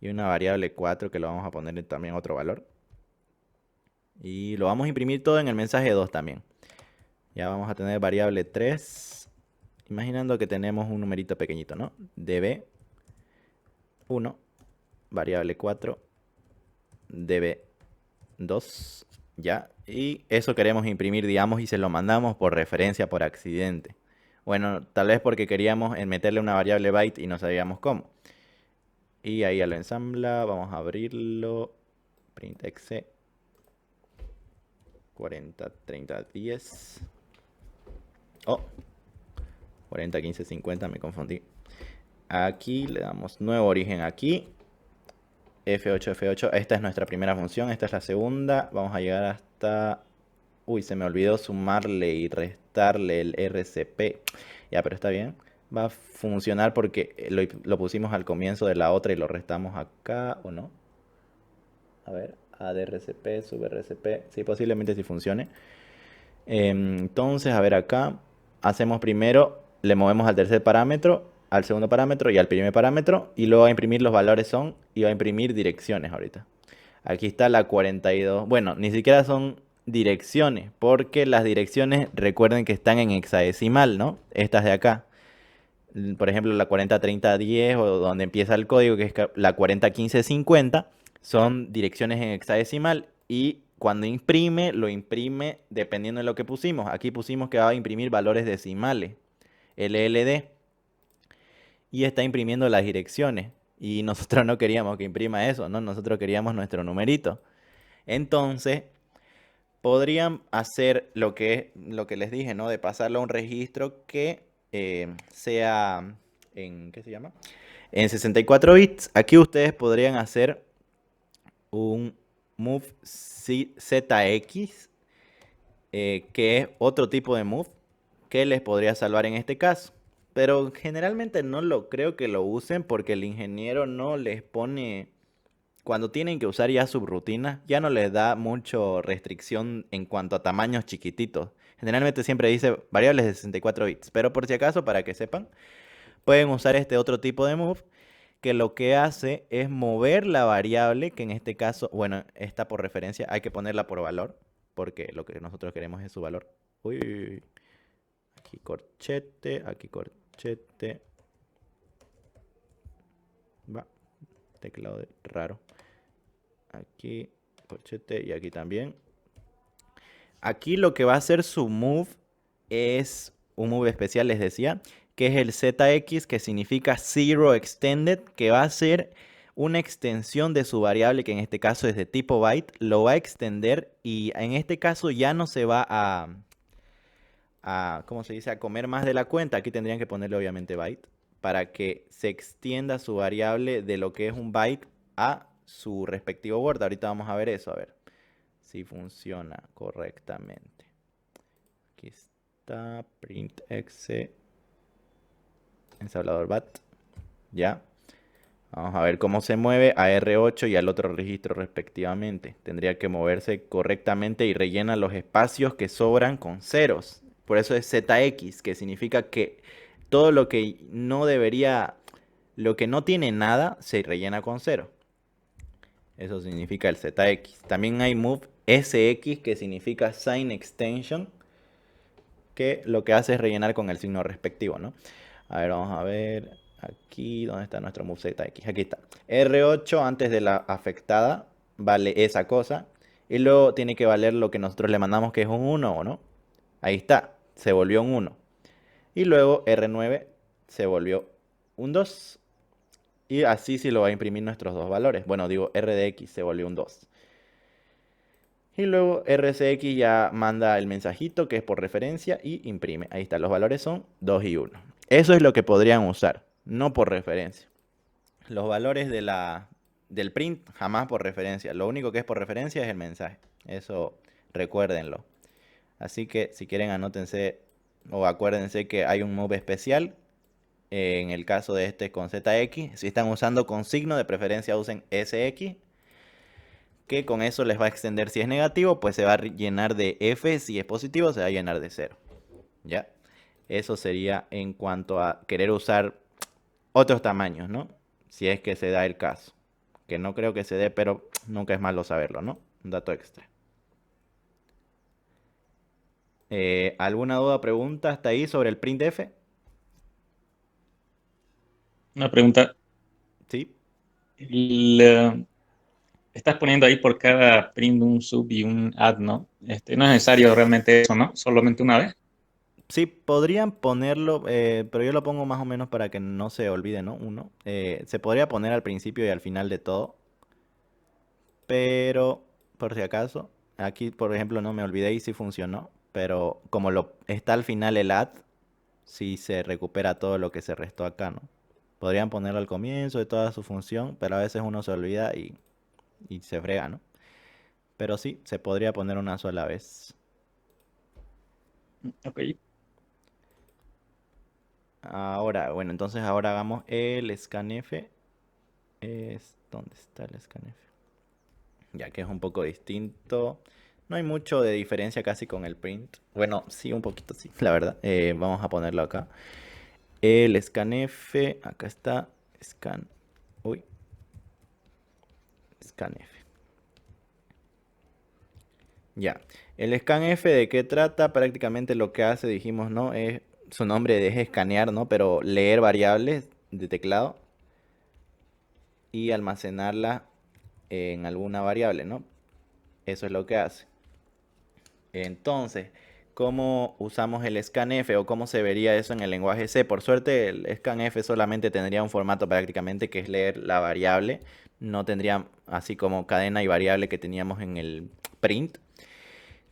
y una variable 4 que lo vamos a poner en también otro valor. Y lo vamos a imprimir todo en el mensaje 2 también. Ya vamos a tener variable 3, imaginando que tenemos un numerito pequeñito, ¿no? db 1, variable 4, db2, ya. Y eso queremos imprimir, digamos, y se lo mandamos por referencia, por accidente. Bueno, tal vez porque queríamos meterle una variable byte y no sabíamos cómo. Y ahí ya lo ensambla. Vamos a abrirlo. Print.exe 40, 30, 10. Oh, 40, 15, 50, me confundí. Aquí le damos nuevo origen aquí. F8, F8. Esta es nuestra primera función. Esta es la segunda. Vamos a llegar hasta... Uy, se me olvidó sumarle y restarle el RCP. Ya, pero está bien. Va a funcionar porque lo pusimos al comienzo de la otra y lo restamos acá, ¿o no? A ver, add RCP, sub RCP. Sí, posiblemente sí funcione. Entonces, a ver acá. Hacemos primero, le movemos al tercer parámetro, al segundo parámetro y al primer parámetro. Y luego a imprimir los valores son y va a imprimir direcciones ahorita. Aquí está la 42. Bueno, ni siquiera son direcciones, porque las direcciones recuerden que están en hexadecimal, ¿no? Estas de acá. Por ejemplo, la 403010 o donde empieza el código, que es la 401550, son direcciones en hexadecimal y cuando imprime, lo imprime dependiendo de lo que pusimos. Aquí pusimos que va a imprimir valores decimales, LLD, y está imprimiendo las direcciones. Y nosotros no queríamos que imprima eso, ¿no? Nosotros queríamos nuestro numerito. Entonces, podrían hacer lo que les dije, ¿no? De pasarlo a un registro que sea en, ¿qué se llama? En 64 bits. Aquí ustedes podrían hacer un move ZX, que es otro tipo de move que les podría salvar en este caso. Pero generalmente no lo creo que lo usen porque el ingeniero no les pone... Cuando tienen que usar ya subrutinas, ya no les da mucho restricción en cuanto a tamaños chiquititos. Generalmente siempre dice variables de 64 bits. Pero por si acaso, para que sepan, pueden usar este otro tipo de move que lo que hace es mover la variable, que en este caso, bueno, está por referencia, hay que ponerla por valor, porque lo que nosotros queremos es su valor. Uy, uy, uy. Aquí corchete, aquí corchete. Va, teclado raro. Aquí corchete y aquí también. Aquí lo que va a hacer su move es un move especial, les decía, que es el ZX, que significa Zero Extended, que va a ser una extensión de su variable, que en este caso es de tipo byte, lo va a extender y en este caso ya no se va ¿cómo se dice? A comer más de la cuenta. Aquí tendrían que ponerle obviamente byte para que se extienda su variable de lo que es un byte a su respectivo word. Ahorita vamos a ver eso, a ver si funciona correctamente. Aquí está print.exe ensamblador bat. Ya. Vamos a ver cómo se mueve a R8 y al otro registro respectivamente. Tendría que moverse correctamente y rellena los espacios que sobran con ceros. Por eso es ZX, que significa que todo lo que no debería, lo que no tiene nada, se rellena con cero. Eso significa el ZX. También hay move SX, que significa sign extension, que lo que hace es rellenar con el signo respectivo, ¿no? A ver, vamos a ver aquí, ¿dónde está nuestro move ZX? Aquí está. R8 antes de la afectada vale esa cosa. Y luego tiene que valer lo que nosotros le mandamos, que es un 1, ¿o no? Ahí está, se volvió un 1. Y luego R9 se volvió un 2. Y así sí lo va a imprimir nuestros dos valores. Bueno, digo, R de X se volvió un 2. Y luego RCX ya manda el mensajito que es por referencia y imprime. Ahí está, los valores son 2 y 1. Eso es lo que podrían usar, no por referencia. Los valores del print jamás por referencia. Lo único que es por referencia es el mensaje. Eso recuérdenlo. Así que si quieren anótense o acuérdense que hay un move especial. En el caso de este con ZX, si están usando con signo, de preferencia usen SX, que con eso les va a extender si es negativo, pues se va a llenar de F, si es positivo se va a llenar de 0. ¿Ya? Eso sería en cuanto a querer usar otros tamaños, ¿no? Si es que se da el caso. Que no creo que se dé, pero nunca es malo saberlo, ¿no? Un dato extra. ¿Alguna duda, pregunta hasta ahí sobre el printf? Una pregunta. Sí. Estás poniendo ahí por cada print un sub y un add, ¿no? No es necesario realmente eso, ¿no? Solamente una vez. Sí, podrían ponerlo, pero yo lo pongo más o menos para que no se olvide, ¿no? Uno. Se podría poner al principio y al final de todo, pero por si acaso, aquí por ejemplo no me olvidé y sí funcionó, pero como lo está al final el add, sí se recupera todo lo que se restó acá, ¿no? Podrían ponerlo al comienzo de toda su función, pero a veces uno se olvida y se frega, ¿no? Pero sí, se podría poner una sola vez. Ok. Ahora, bueno, entonces ahora hagamos el scanf. ¿Dónde está el scanf? Ya que es un poco distinto. No hay mucho de diferencia casi con el print. Bueno, sí, un poquito sí, la verdad. Vamos a ponerlo acá. El scanf, acá está. Scan. Uy. Scanf. Ya. El scanf, ¿de qué trata? Prácticamente lo que hace, dijimos, ¿no? Es su nombre es escanear, ¿no? Pero leer variables de teclado y almacenarla en alguna variable, ¿no? Eso es lo que hace. Entonces, ¿cómo usamos el scanf o cómo se vería eso en el lenguaje C? Por suerte, el scanf solamente tendría un formato prácticamente que es leer la variable. No tendría así como cadena y variable que teníamos en el print,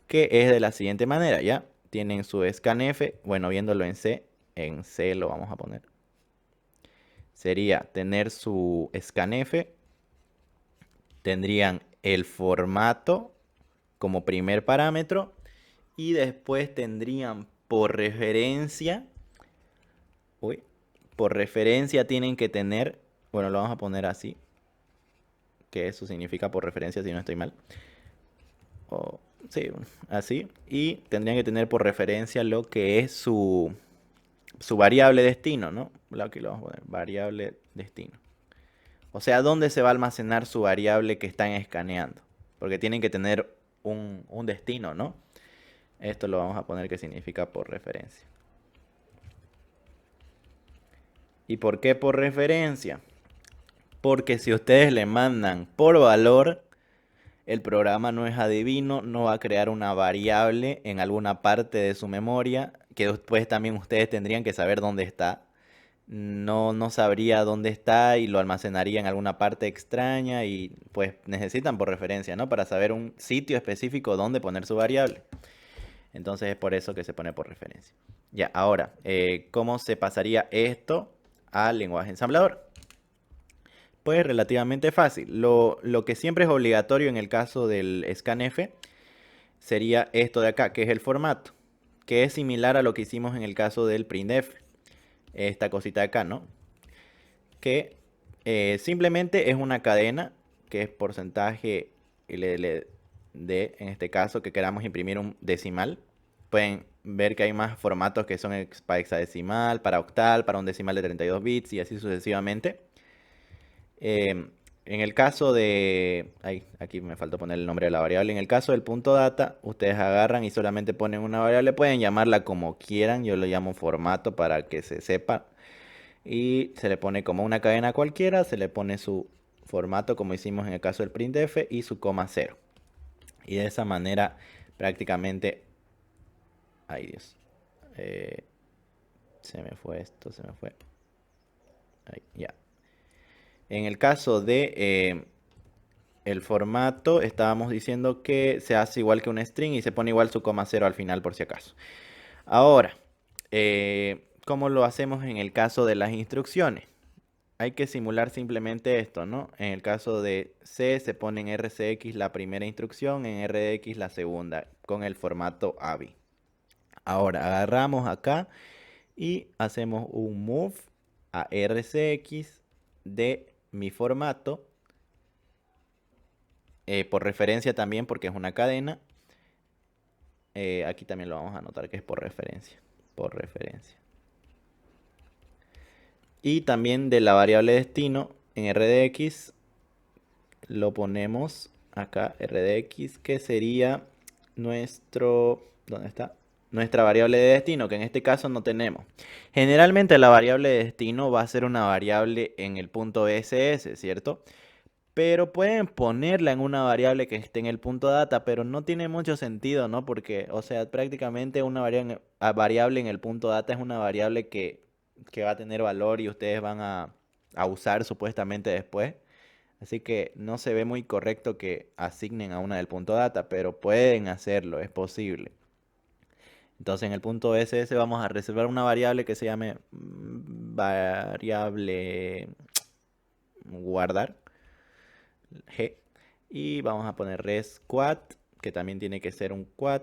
que es de la siguiente manera, ¿ya? Tienen su scanf, bueno, viéndolo en C lo vamos a poner. Sería tener su scanf, tendrían el formato como primer parámetro y después tendrían por referencia, uy, por referencia tienen que tener, bueno, lo vamos a poner así, que eso significa por referencia si no estoy mal. O, sí, así. Y tendrían que tener por referencia lo que es su variable destino, ¿no? Aquí lo vamos a poner, variable destino. O sea, ¿dónde se va a almacenar su variable que están escaneando? Porque tienen que tener un destino, ¿no? Esto lo vamos a poner que significa por referencia. ¿Y por qué por referencia? Porque si ustedes le mandan por valor, el programa no es adivino, no va a crear una variable en alguna parte de su memoria, que después también ustedes tendrían que saber dónde está. No sabría dónde está y lo almacenaría en alguna parte extraña y pues necesitan por referencia, ¿no? Para saber un sitio específico donde poner su variable. Entonces es por eso que se pone por referencia. Ya, ahora, ¿cómo se pasaría esto al lenguaje ensamblador? Pues relativamente fácil. Lo que siempre es obligatorio en el caso del scanf sería esto de acá, que es el formato, que es similar a lo que hicimos en el caso del printf. Esta cosita de acá, ¿no? Que simplemente es una cadena, que es porcentaje LLD, en este caso, que queramos imprimir un decimal. Pueden ver que hay más formatos que son para hexadecimal, para octal, para un decimal de 32 bits y así sucesivamente. En el caso de... Ay, aquí me faltó poner el nombre de la variable. En el caso del punto data, ustedes agarran y solamente ponen una variable. Pueden llamarla como quieran. Yo lo llamo formato para que se sepa. Y se le pone como una cadena cualquiera. Se le pone su formato como hicimos en el caso del printf y su coma 0. Y de esa manera prácticamente... Ay Dios. Se me fue esto, se me fue. Ahí, ya. En el caso de el formato, estábamos diciendo que se hace igual que un string y se pone igual su coma 0 al final por si acaso. Ahora, ¿cómo lo hacemos en el caso de las instrucciones? Hay que simular simplemente esto, ¿no? En el caso de C se pone en RCX la primera instrucción, en RDX la segunda, con el formato ABI. Ahora agarramos acá y hacemos un move a RCX de mi formato, por referencia también porque es una cadena. Aquí también lo vamos a anotar que es por referencia. Por referencia. Y también de la variable destino en RDX lo ponemos acá, RDX, que sería nuestro... ¿Dónde está? Nuestra variable de destino, que en este caso no tenemos. Generalmente la variable de destino va a ser una variable en el punto SS, ¿cierto? Pero pueden ponerla en una variable que esté en el punto data, pero no tiene mucho sentido, ¿no? Porque, o sea, prácticamente una variable en el punto data es una variable que va a tener valor y ustedes van a usar supuestamente después. Así que no se ve muy correcto que asignen a una del punto data, pero pueden hacerlo, es posible. Entonces en el punto SS vamos a reservar una variable que se llame variable guardar G. Y vamos a poner resquad, que también tiene que ser un quad,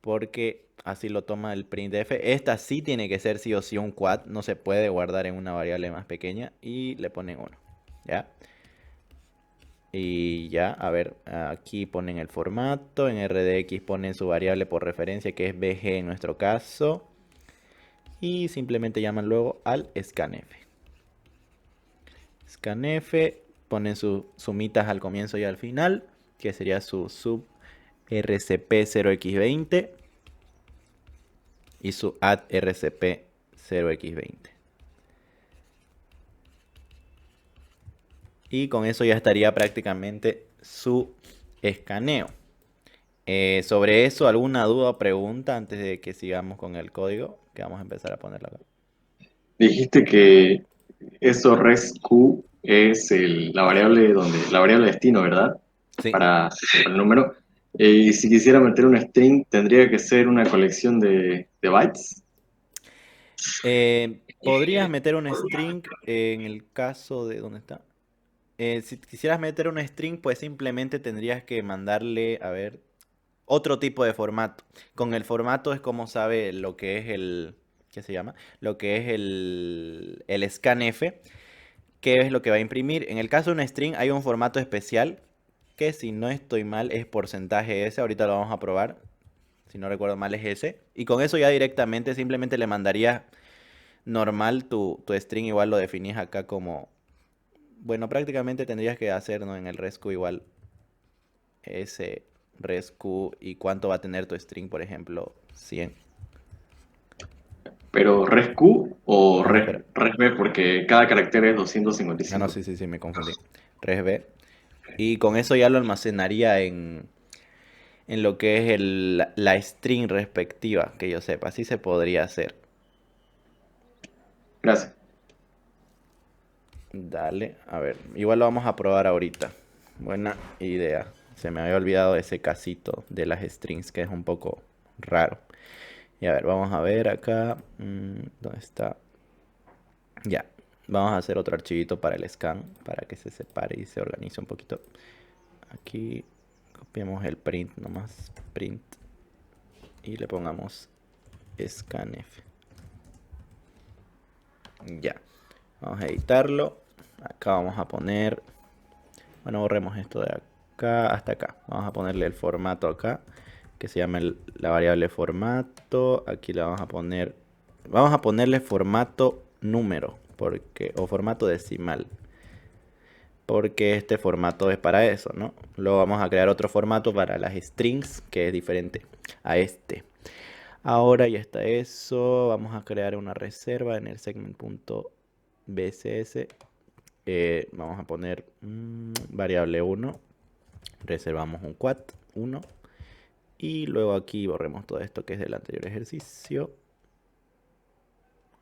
porque así lo toma el printf. Esta sí tiene que ser sí o sí un quad, no se puede guardar en una variable más pequeña. Y le ponen 1, ¿ya? Y ya, a ver, aquí ponen el formato, en RDX ponen su variable por referencia que es BG en nuestro caso. Y simplemente llaman luego al scanf. Scanf, ponen sus sumitas al comienzo y al final, que sería su sub RCP 0x20 y su add RCP 0x20. Y con eso ya estaría prácticamente su escaneo. Sobre eso, ¿alguna duda o pregunta antes de que sigamos con el código? Que vamos a empezar a ponerlo acá. Dijiste que eso resQ es la variable destino, ¿verdad? Sí. Para el número. Y si quisiera meter un string, tendría que ser una colección de bytes. Podrías meter un string en el caso de... ¿Dónde está? Si quisieras meter un string, pues simplemente tendrías que mandarle, a ver, otro tipo de formato. Con el formato es como sabe lo que es el... ¿Qué se llama? Lo que es el scanf, que es lo que va a imprimir. En el caso de un string hay un formato especial que, si no estoy mal, es porcentaje S. Ahorita lo vamos a probar. Si no recuerdo mal es ese. Y con eso ya directamente simplemente le mandarías normal tu string. Igual lo definís acá como... Bueno, prácticamente tendrías que hacer, ¿no?, en el resq igual ese resq y cuánto va a tener tu string, por ejemplo, 100. Pero resQ o Ah, no, espera. resB, porque cada carácter es Ah, no, 255. sí, me confundí. Resb. Y con eso ya lo almacenaría en lo que es la string respectiva, que yo sepa. Así se podría hacer. Gracias. Dale, a ver. Igual lo vamos a probar ahorita. Buena idea. Se me había olvidado ese casito de las strings, que es un poco raro. Y a ver, vamos a ver acá. ¿Dónde está? Ya. Vamos a hacer otro archivito para el scan, para que se separe y se organice un poquito. Aquí copiamos el print nomás. Print. Y le pongamos scanf. Ya. Vamos a editarlo. Acá vamos a poner... Bueno, borremos esto de acá hasta acá. Vamos a ponerle el formato acá, que se llama la variable formato. Aquí le vamos a poner... Vamos a ponerle formato número, o formato decimal, porque este formato es para eso, ¿no? Luego vamos a crear otro formato para las strings, que es diferente a este. Ahora ya está eso. Vamos a crear una reserva en el segment.bcs. Vamos a poner variable 1. Reservamos un quad 1. Y luego aquí borremos todo esto que es del anterior ejercicio.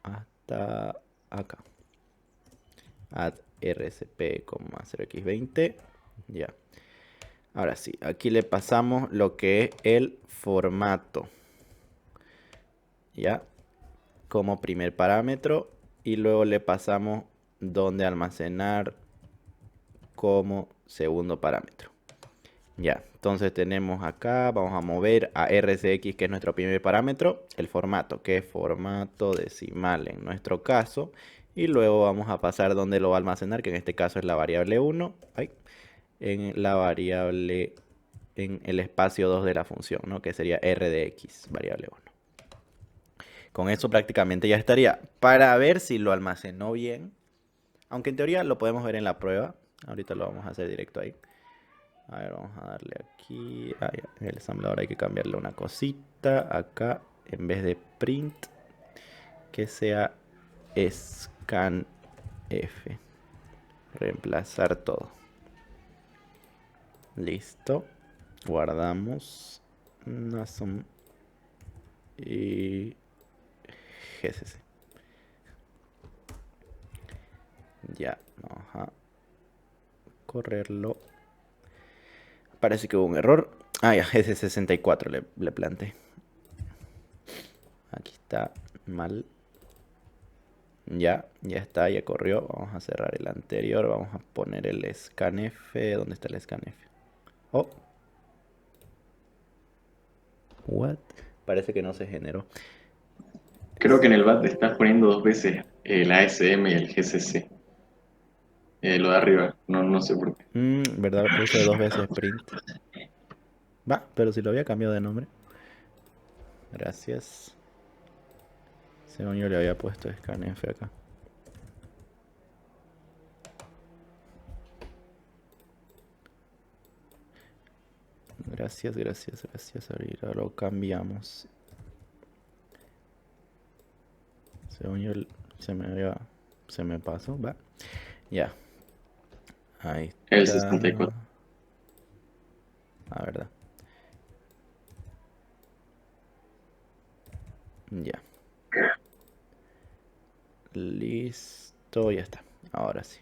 Hasta acá. Add RCP, 0x20. Ya. Ahora sí, aquí le pasamos lo que es el formato. Ya. Como primer parámetro. Y luego le pasamos donde almacenar como segundo parámetro. Ya, entonces tenemos acá, vamos a mover a RCX, que es nuestro primer parámetro, el formato, que es formato decimal en nuestro caso. Y luego vamos a pasar donde lo va a almacenar, que en este caso es la variable 1, en la variable, en el espacio 2 de la función, ¿no?, que sería RDX, variable 1. Con eso prácticamente ya estaría. Para ver si lo almacenó bien, aunque en teoría lo podemos ver en la prueba, ahorita lo vamos a hacer directo ahí. A ver, vamos a darle aquí. En el ensamblador hay que cambiarle una cosita. Acá, en vez de print, que sea scanf. Reemplazar todo. Listo. Guardamos. Nasom y GCC. Ya, vamos a correrlo. Parece que hubo un error. Ah, ya, GC64 le planté. Aquí está, mal. Ya está, ya corrió. Vamos a cerrar el anterior. Vamos a poner el scanf. ¿Dónde está el scanf? Oh. What? Parece que no se generó. Creo que en el BAT te estás poniendo dos veces el ASM y el GCC. Lo de arriba, no sé por qué. ¿Verdad? Puse 2 veces print. Va, pero si lo había cambiado de nombre. Gracias. Según yo le había puesto scanf acá. Gracias. Ahorita lo cambiamos. Según yo se me pasó, va. Ya. Ahí El está. 64. Ah, verdad. Ya. Listo, ya está. Ahora sí.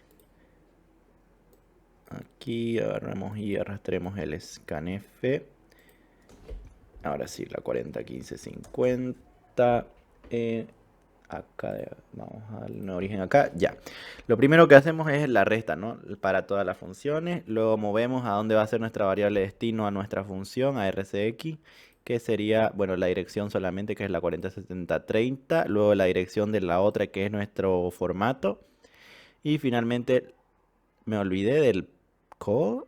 Aquí agarramos y arrastremos el scanf. Ahora sí, la 401550. Acá, vamos al origen acá, ya. Lo primero que hacemos es la resta, ¿no? Para todas las funciones. Luego movemos a dónde va a ser nuestra variable destino a nuestra función, a RCX, que sería, bueno, la dirección solamente, que es la 407030. Luego la dirección de la otra, que es nuestro formato. Y finalmente, me olvidé del code.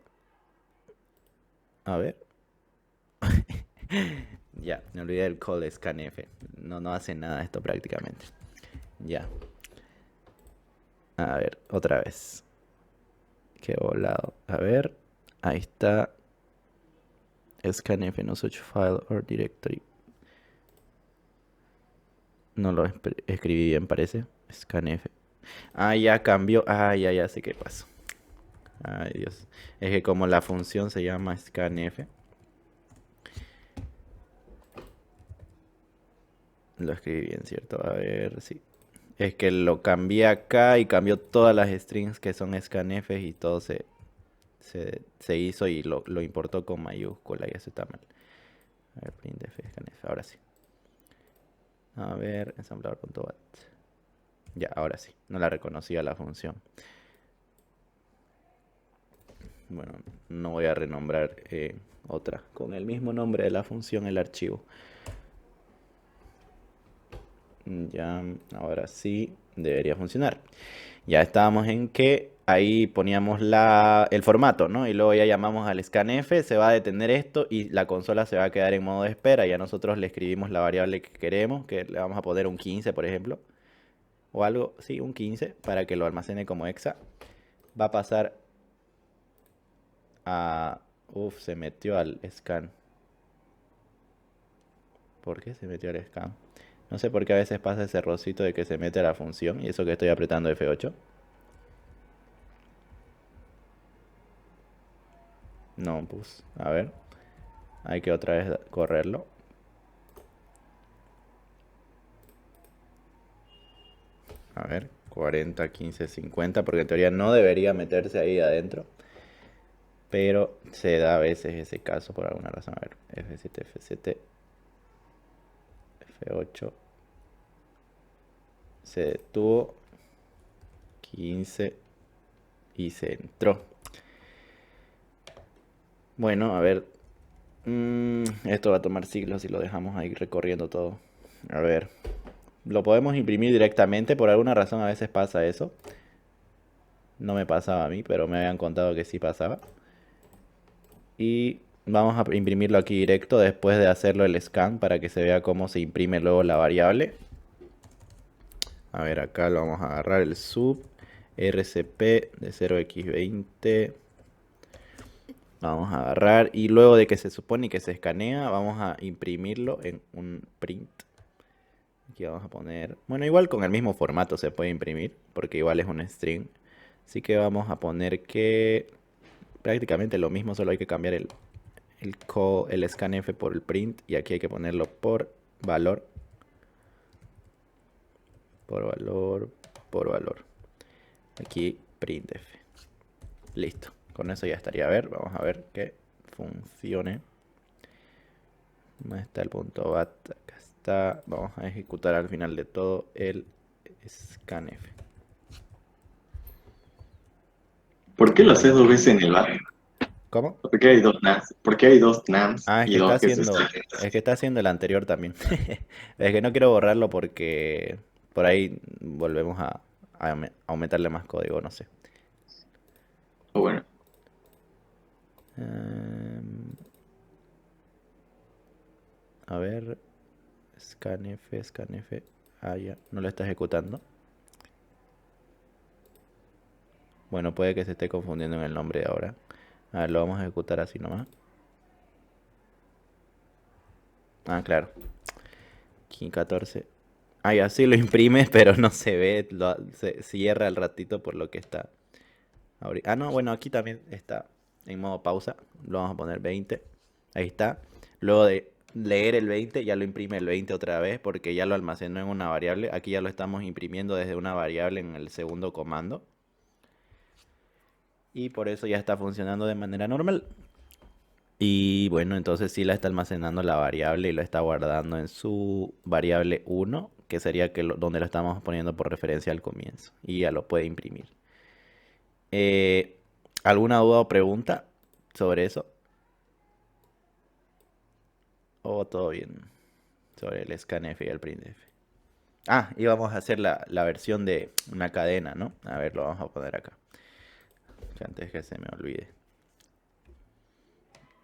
A ver. Ya, me olvidé del call de scanf. No hace nada esto prácticamente. Ya. A ver, otra vez. Qué volado. A ver. Ahí está. Scanf, no such file or directory. No lo escribí bien, parece. Scanf. Ah, ya cambió. Ah, ya sé qué pasó. Ay, Dios. Es que como la función se llama scanf. Lo escribí bien, ¿cierto? A ver, sí. Es que lo cambié acá y cambió todas las strings que son scanf y todo se hizo y lo importó con mayúscula y eso está mal. A ver, printf scanf, ahora sí. A ver, ensamblador.bat. Ya, ahora sí. No la reconocía la función. Bueno, no voy a renombrar otra con el mismo nombre de la función el archivo. Ya, ahora sí debería funcionar. Ya estábamos en que ahí poníamos el formato, ¿no? Y luego ya llamamos al scanf, se va a detener esto y la consola se va a quedar en modo de espera. Ya nosotros le escribimos la variable que queremos, que le vamos a poner un 15, por ejemplo. O algo, sí, un 15, para que lo almacene como hexa. Va a pasar a... Uf, se metió al scan. ¿Por qué se metió al scan? No sé por qué a veces pasa ese errorcito de que se mete a la función y eso que estoy apretando F8. No, pues, a ver. Hay que otra vez correrlo. A ver, 40, 15, 50, porque en teoría no debería meterse ahí adentro. Pero se da a veces ese caso por alguna razón. A ver, F7, F7, F8. Se detuvo. 15 y se entró. Bueno, a ver. Esto va a tomar siglos si lo dejamos ahí recorriendo todo. A ver. Lo podemos imprimir directamente. Por alguna razón a veces pasa eso. No me pasaba a mí, pero me habían contado que sí pasaba. Y vamos a imprimirlo aquí directo después de hacerlo el scan para que se vea cómo se imprime luego la variable. A ver, acá lo vamos a agarrar el sub RCP de 0x20. Vamos a agarrar y luego de que se supone que se escanea, vamos a imprimirlo en un print. Aquí vamos a poner, bueno, igual con el mismo formato se puede imprimir, porque igual es un string. Así que vamos a poner que prácticamente lo mismo, solo hay que cambiar el scanf por el print y aquí hay que ponerlo por valor. Por valor, por valor. Aquí printf. Listo. Con eso ya estaría. A ver, vamos a ver que funcione. ¿Dónde está el punto bat? Acá está. Vamos a ejecutar al final de todo el scanf. ¿Por qué lo haces dos veces en el bar? ¿Cómo? ¿Por qué hay dos NAMs? ¿Por qué hay dos NAMs Ah, es y que está dos que se haciendo. están? Es que está haciendo el anterior también. Es que no quiero borrarlo porque por ahí volvemos a aumentarle más código, no sé. Bueno, Em, a ver. Scanf. Ah, ya. No lo está ejecutando. Bueno, puede que se esté confundiendo en el nombre de ahora. A ver, lo vamos a ejecutar así nomás. Ah, claro. King 14. Ah, ya sí lo imprime, pero no se ve. Se cierra al ratito por lo que está. Ah, no, bueno, aquí también está en modo pausa. Lo vamos a poner 20. Ahí está. Luego de leer el 20, ya lo imprime el 20 otra vez porque ya lo almacenó en una variable. Aquí ya lo estamos imprimiendo desde una variable en el segundo comando. Y por eso ya está funcionando de manera normal. Y bueno, entonces sí la está almacenando la variable y lo está guardando en su variable 1, que sería donde lo estamos poniendo por referencia al comienzo. Y ya lo puede imprimir. Eh, ¿Alguna duda o pregunta sobre eso? ¿O todo bien sobre el scanf y el printf? Ah, y vamos a hacer la versión de una cadena, ¿no? A ver, lo vamos a poner acá. Que antes que se me olvide.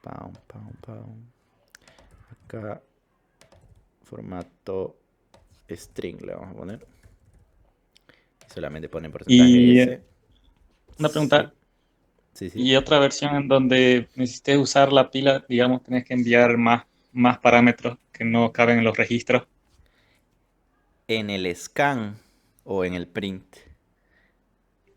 Pam, pam, pam. Acá, formato string le vamos a poner. Solamente pone porcentaje Y S. una Sí, pregunta, sí, sí. y otra versión en donde necesites usar la pila, digamos, tenés que enviar más parámetros que no caben en los registros. En el scan o en el print.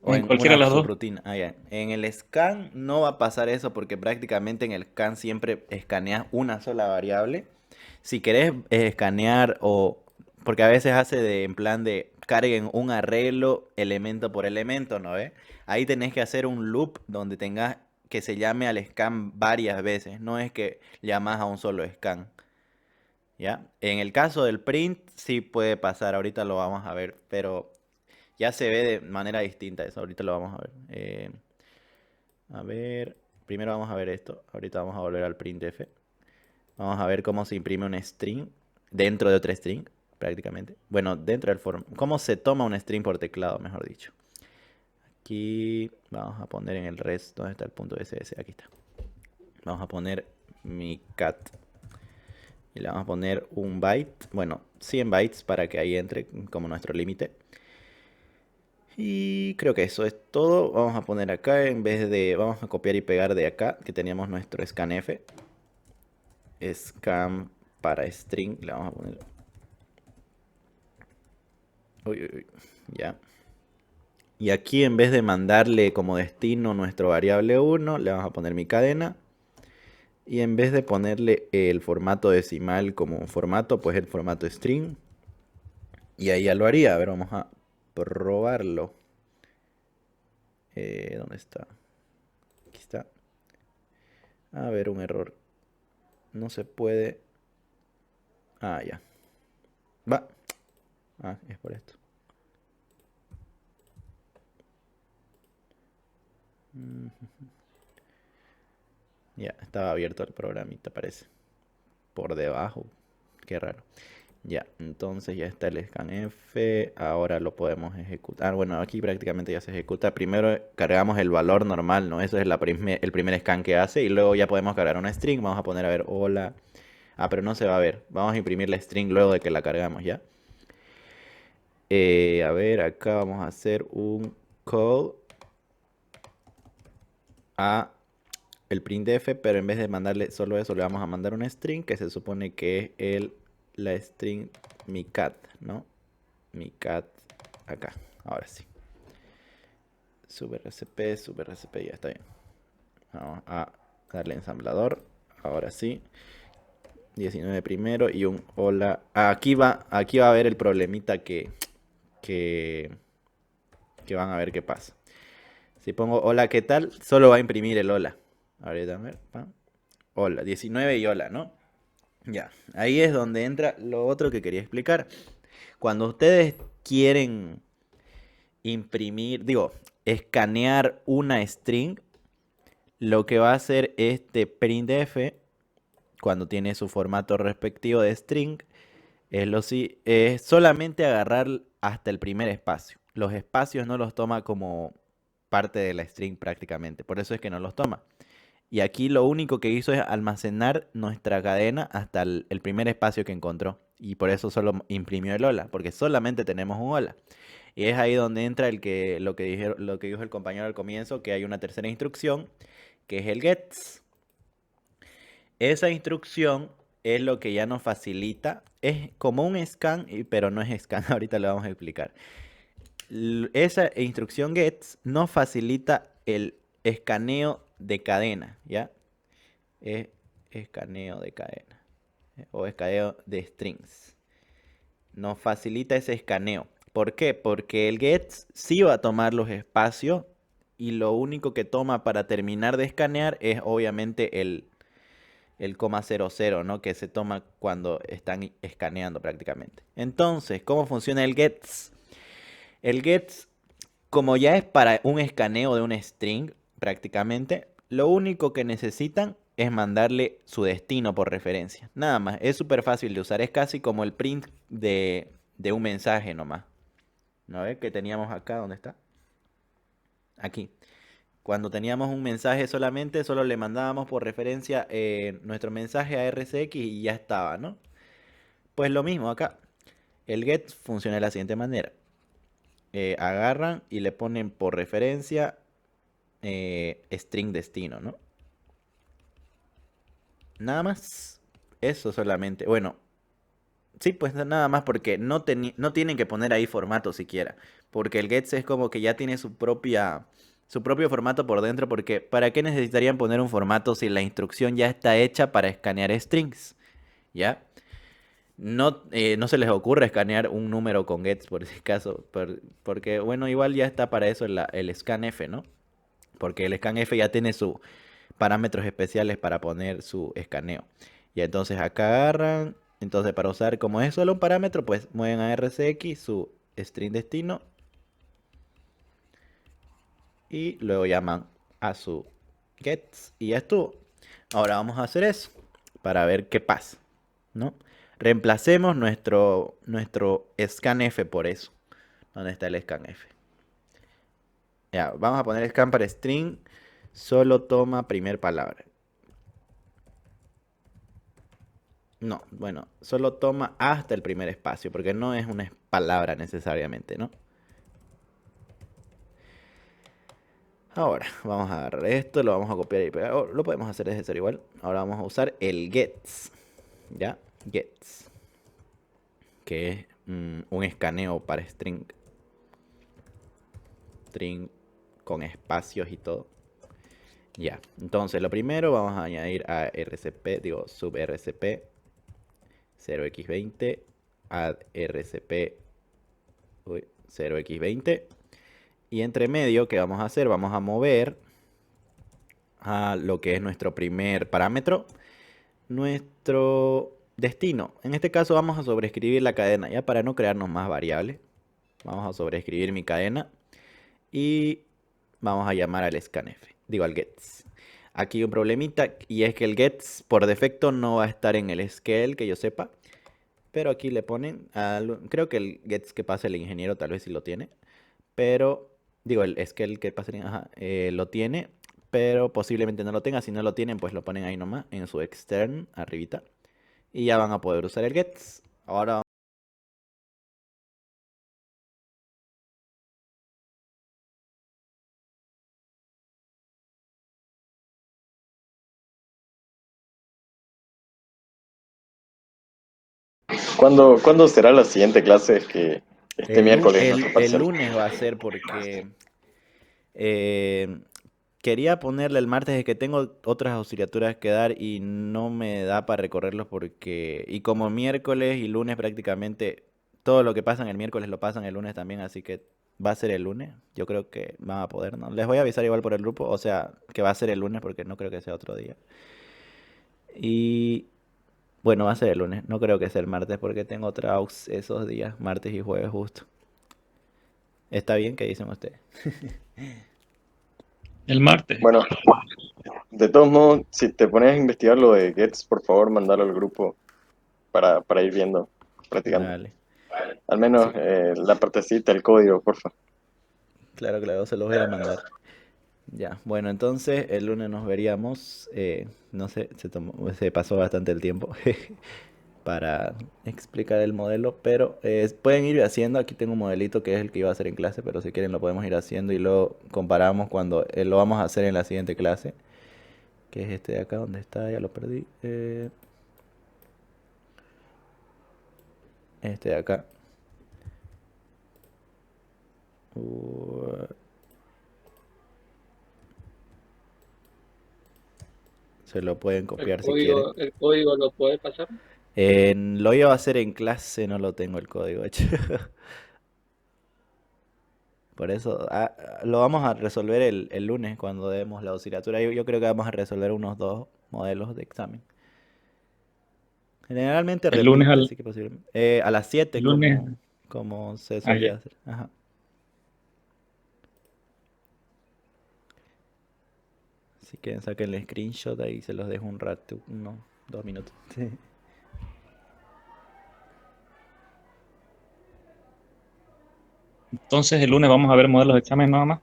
O En en cualquiera una de las dos. subrutina. Ah, ya. En el scan no va a pasar eso porque prácticamente en el scan siempre escaneas una sola variable. Si querés escanear o... Porque a veces hace en plan de carguen un arreglo elemento por elemento, ¿no ve? Ahí tenés que hacer un loop donde tengas que se llame al scan varias veces. No es que llamas a un solo scan. ¿Ya? En el caso del print sí puede pasar, ahorita lo vamos a ver, pero ya se ve de manera distinta eso, ahorita lo vamos a ver. A ver, primero vamos a ver esto, ahorita vamos a volver al printf. Vamos a ver cómo se imprime un string dentro de otra string, prácticamente. Bueno, dentro del cómo se toma un string por teclado, mejor dicho. Aquí vamos a poner en el rest, ¿dónde está el punto .ss? Aquí está. Vamos a poner mi cat. Y le vamos a poner un byte, bueno, 100 bytes para que ahí entre como nuestro límite. Y creo que eso es todo. Vamos a poner acá, en vez de, vamos a copiar y pegar de acá, que teníamos nuestro scanf. Scan para string, le vamos a poner. Uy, uy, uy, ya. Y aquí en vez de mandarle como destino nuestro variable 1, le vamos a poner mi cadena. Y en vez de ponerle el formato decimal como formato, pues el formato string. Y ahí ya lo haría. A ver, vamos a probarlo. ¿Dónde está? Aquí está. A ver, un error. No se puede. Ah, ya. Va. Ah, es por esto. Ya, estaba abierto el programita, parece. Por debajo. Qué raro. Ya, entonces ya está el scanf. Ahora lo podemos ejecutar. Bueno, aquí prácticamente ya se ejecuta. Primero cargamos el valor normal, ¿no? Eso es el primer scan que hace. Y luego ya podemos cargar una string. Vamos a poner, a ver, hola. Ah, pero no se va a ver. Vamos a imprimir la string luego de que la cargamos, ¿ya? A ver, acá vamos a hacer un call a el printf, pero en vez de mandarle solo eso, le vamos a mandar una string que se supone que es la string mi cat, ¿no? Mi cat acá, ahora sí. Subrcp, ya está bien. Vamos a darle ensamblador. Ahora sí. 19 primero y un hola. Aquí va a haber el problemita que van a ver qué pasa. Si pongo hola, ¿qué tal? Solo va a imprimir el hola. Ahorita a ver. Hola, 19 y hola, ¿no? Ya. Ahí es donde entra lo otro que quería explicar. Cuando ustedes quieren imprimir, escanear una string, lo que va a hacer este printf, cuando tiene su formato respectivo de string, es solamente agarrar hasta el primer espacio. Los espacios no los toma como parte de la string prácticamente, por eso es que no los toma. Y aquí lo único que hizo es almacenar nuestra cadena hasta el primer espacio que encontró. Y por eso solo imprimió el hola, porque solamente tenemos un hola. Y es ahí donde entra lo que dijo el compañero al comienzo, que hay una tercera instrucción, que es el gets. Esa instrucción es lo que ya nos facilita. Es como un scan, pero no es scan. Ahorita lo vamos a explicar. Esa instrucción gets nos facilita el escaneo de cadena, ¿ya? Es escaneo de cadena o escaneo de strings. Nos facilita ese escaneo. ¿Por qué? Porque el gets sí va a tomar los espacios y lo único que toma para terminar de escanear es obviamente el coma 00, ¿no? Que se toma cuando están escaneando prácticamente. Entonces, ¿cómo funciona el gets? El gets, como ya es para un escaneo de una string prácticamente, lo único que necesitan es mandarle su destino por referencia. Nada más, es súper fácil de usar, es casi como el print de un mensaje nomás. ¿No ves? Que teníamos acá, ¿dónde está? Aquí. Cuando teníamos un mensaje solamente, solo le mandábamos por referencia nuestro mensaje a RCX y ya estaba, ¿no? Pues lo mismo acá. El get funciona de la siguiente manera. Agarran y le ponen por referencia string destino, ¿no? Nada más. Eso solamente. Bueno, sí, pues nada más porque no tienen que poner ahí formato siquiera. Porque el gets es como que ya tiene su propio formato por dentro. Porque ¿para qué necesitarían poner un formato si la instrucción ya está hecha para escanear strings? ¿Ya? No, no se les ocurre escanear un número con gets por ese caso. Porque, bueno, igual ya está para eso el scanf, ¿no? Porque el scanf ya tiene sus parámetros especiales para poner su escaneo. Y entonces acá agarran. Entonces para usar, como es solo un parámetro, pues mueven a RCX su string destino. Y luego llaman a su gets. Y ya estuvo. Ahora vamos a hacer eso. Para ver qué pasa, ¿no? Reemplacemos nuestro scanf por eso. ¿Dónde está el scanf? Ya, vamos a poner scan para string. Solo toma primer palabra. No, bueno, solo toma hasta el primer espacio, porque no es una palabra necesariamente, ¿no? Ahora, vamos a agarrar esto, lo vamos a copiar y pegar. Lo podemos hacer desde cero igual. Ahora vamos a usar el gets. ¿Ya? Gets. Que es un escaneo para string. String con espacios y todo. Ya. Entonces, lo primero vamos a añadir a RCP, sub RCP 0x20 add RCP 0x20. Y entre medio, ¿qué vamos a hacer? Vamos a mover a lo que es nuestro primer parámetro, nuestro destino. En este caso vamos a sobreescribir la cadena, ya para no crearnos más variables. Vamos a sobreescribir mi cadena y vamos a llamar al scanf, al gets. Aquí hay un problemita y es que el gets por defecto no va a estar en el scale que yo sepa. Pero aquí le ponen, creo que el gets que pasa el ingeniero tal vez sí lo tiene. Pero, el scale que pasa lo tiene. Pero posiblemente no lo tenga. Si no lo tienen, pues lo ponen ahí nomás, en su extern, arribita. Y ya van a poder usar el gets. Ahora ¿Cuándo será la siguiente clase? Que este el miércoles nuestro el parcial. lunes va a ser porque... eh, quería ponerle el martes, es que tengo otras auxiliaturas que dar y no me da para recorrerlos porque... Y como miércoles y lunes prácticamente todo lo que pasan el miércoles lo pasan el lunes también, así que va a ser el lunes. Yo creo que van a poder, ¿no? Les voy a avisar igual por el grupo, o sea, que va a ser el lunes porque no creo que sea otro día. Y bueno, va a ser el lunes, no creo que sea el martes porque tengo otra aux esos días, martes y jueves justo. ¿Está bien? ¿Qué dicen ustedes? El martes. Bueno, de todos modos, si te pones a investigar lo de Gets, por favor, mandalo al grupo para ir viendo, practicando. Dale. Al menos Sí, la partecita, el código, porfa. claro, se los voy a mandar. Ya, bueno, entonces el lunes nos veríamos. No sé, se pasó bastante el tiempo para explicar el modelo, pero pueden ir haciendo. Aquí tengo un modelito que es el que iba a hacer en clase, pero si quieren lo podemos ir haciendo y luego comparamos cuando lo vamos a hacer en la siguiente clase, que es este de acá, donde está, ya lo perdí. Este de acá. Uh, Se lo pueden copiar si quieren. El código lo puede pasar. Lo iba a hacer en clase, no lo tengo el código hecho. Por eso lo vamos a resolver el lunes cuando demos la oscilatura. Yo creo que vamos a resolver unos 2 modelos de examen. Generalmente El lunes repite, al, así que posiblemente. A las 7 el lunes. como se Ah, solía ya. hacer. Ajá. Si quieren saquen el screenshot ahí se los dejo un rato, 2 minutos. Entonces el lunes vamos a ver modelos de examen nada más.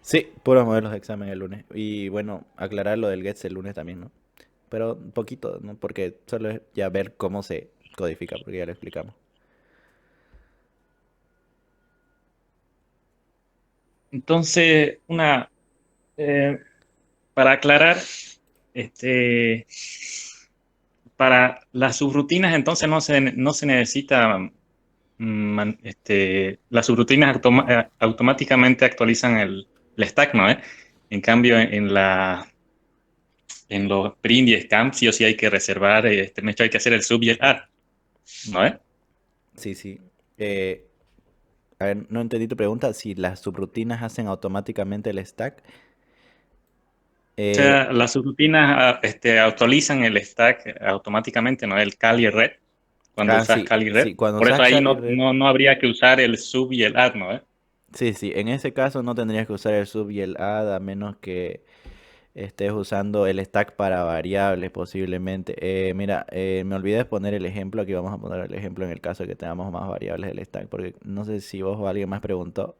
Sí, puros modelos de examen el lunes. Y bueno, aclarar lo del GETS el lunes también, ¿no? Pero un poquito, ¿no? Porque solo es ya ver cómo se codifica, porque ya lo explicamos. Entonces, para aclarar, para las subrutinas entonces no se necesita, las subrutinas automáticamente actualizan el stack, ¿no? En cambio, en los print y scan sí o sí hay que reservar, de hecho hay que hacer el sub y el add, ¿no? Sí, sí. A ver, no entendí tu pregunta. Si las subrutinas hacen automáticamente el stack. O Eh, sea, las subrutinas actualizan el stack automáticamente, ¿no? El cal y el red, cuando usas sí, cal y red. sí, cuando Por eso usas ahí Cali Red. no habría que usar el sub y el add, ¿no? Sí, sí, en ese caso no tendrías que usar el sub y el add a menos que estés usando el stack para variables posiblemente. Mira, me olvidé de poner el ejemplo. Aquí vamos a poner el ejemplo en el caso de que tengamos más variables del stack. Porque no sé si vos o alguien más preguntó.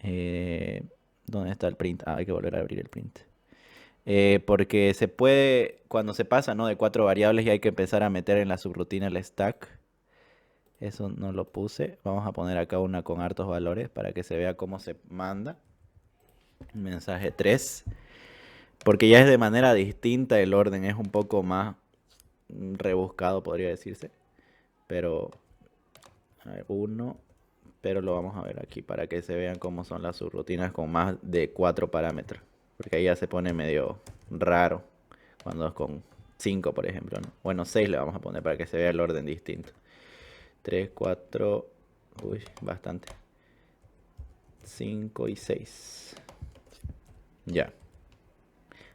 eh, ¿Dónde está el print? Hay que volver a abrir el print. Porque se puede, cuando se pasa, ¿no? De 4 variables y hay que empezar a meter en la subrutina el stack. Eso no lo puse. Vamos a poner acá una con hartos valores para que se vea cómo se manda. Mensaje 3. Porque ya es de manera distinta el orden, es un poco más rebuscado, podría decirse. Pero, a ver, 1, pero lo vamos a ver aquí para que se vean cómo son las subrutinas con más de 4 parámetros. Porque ahí ya se pone medio raro cuando es con 5, por ejemplo, ¿no? Bueno, 6 le vamos a poner para que se vea el orden distinto. 3, 4, uy, bastante. 5 y 6. Ya.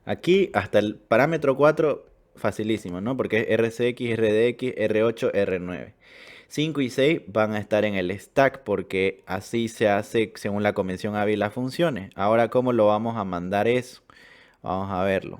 Aquí hasta el parámetro 4, facilísimo, ¿no? Porque es RCX, RDX, R8, R9. 5 y 6 van a estar en el stack porque así se hace según la convención hábil las funciones. Ahora, ¿cómo lo vamos a mandar eso? Vamos a verlo.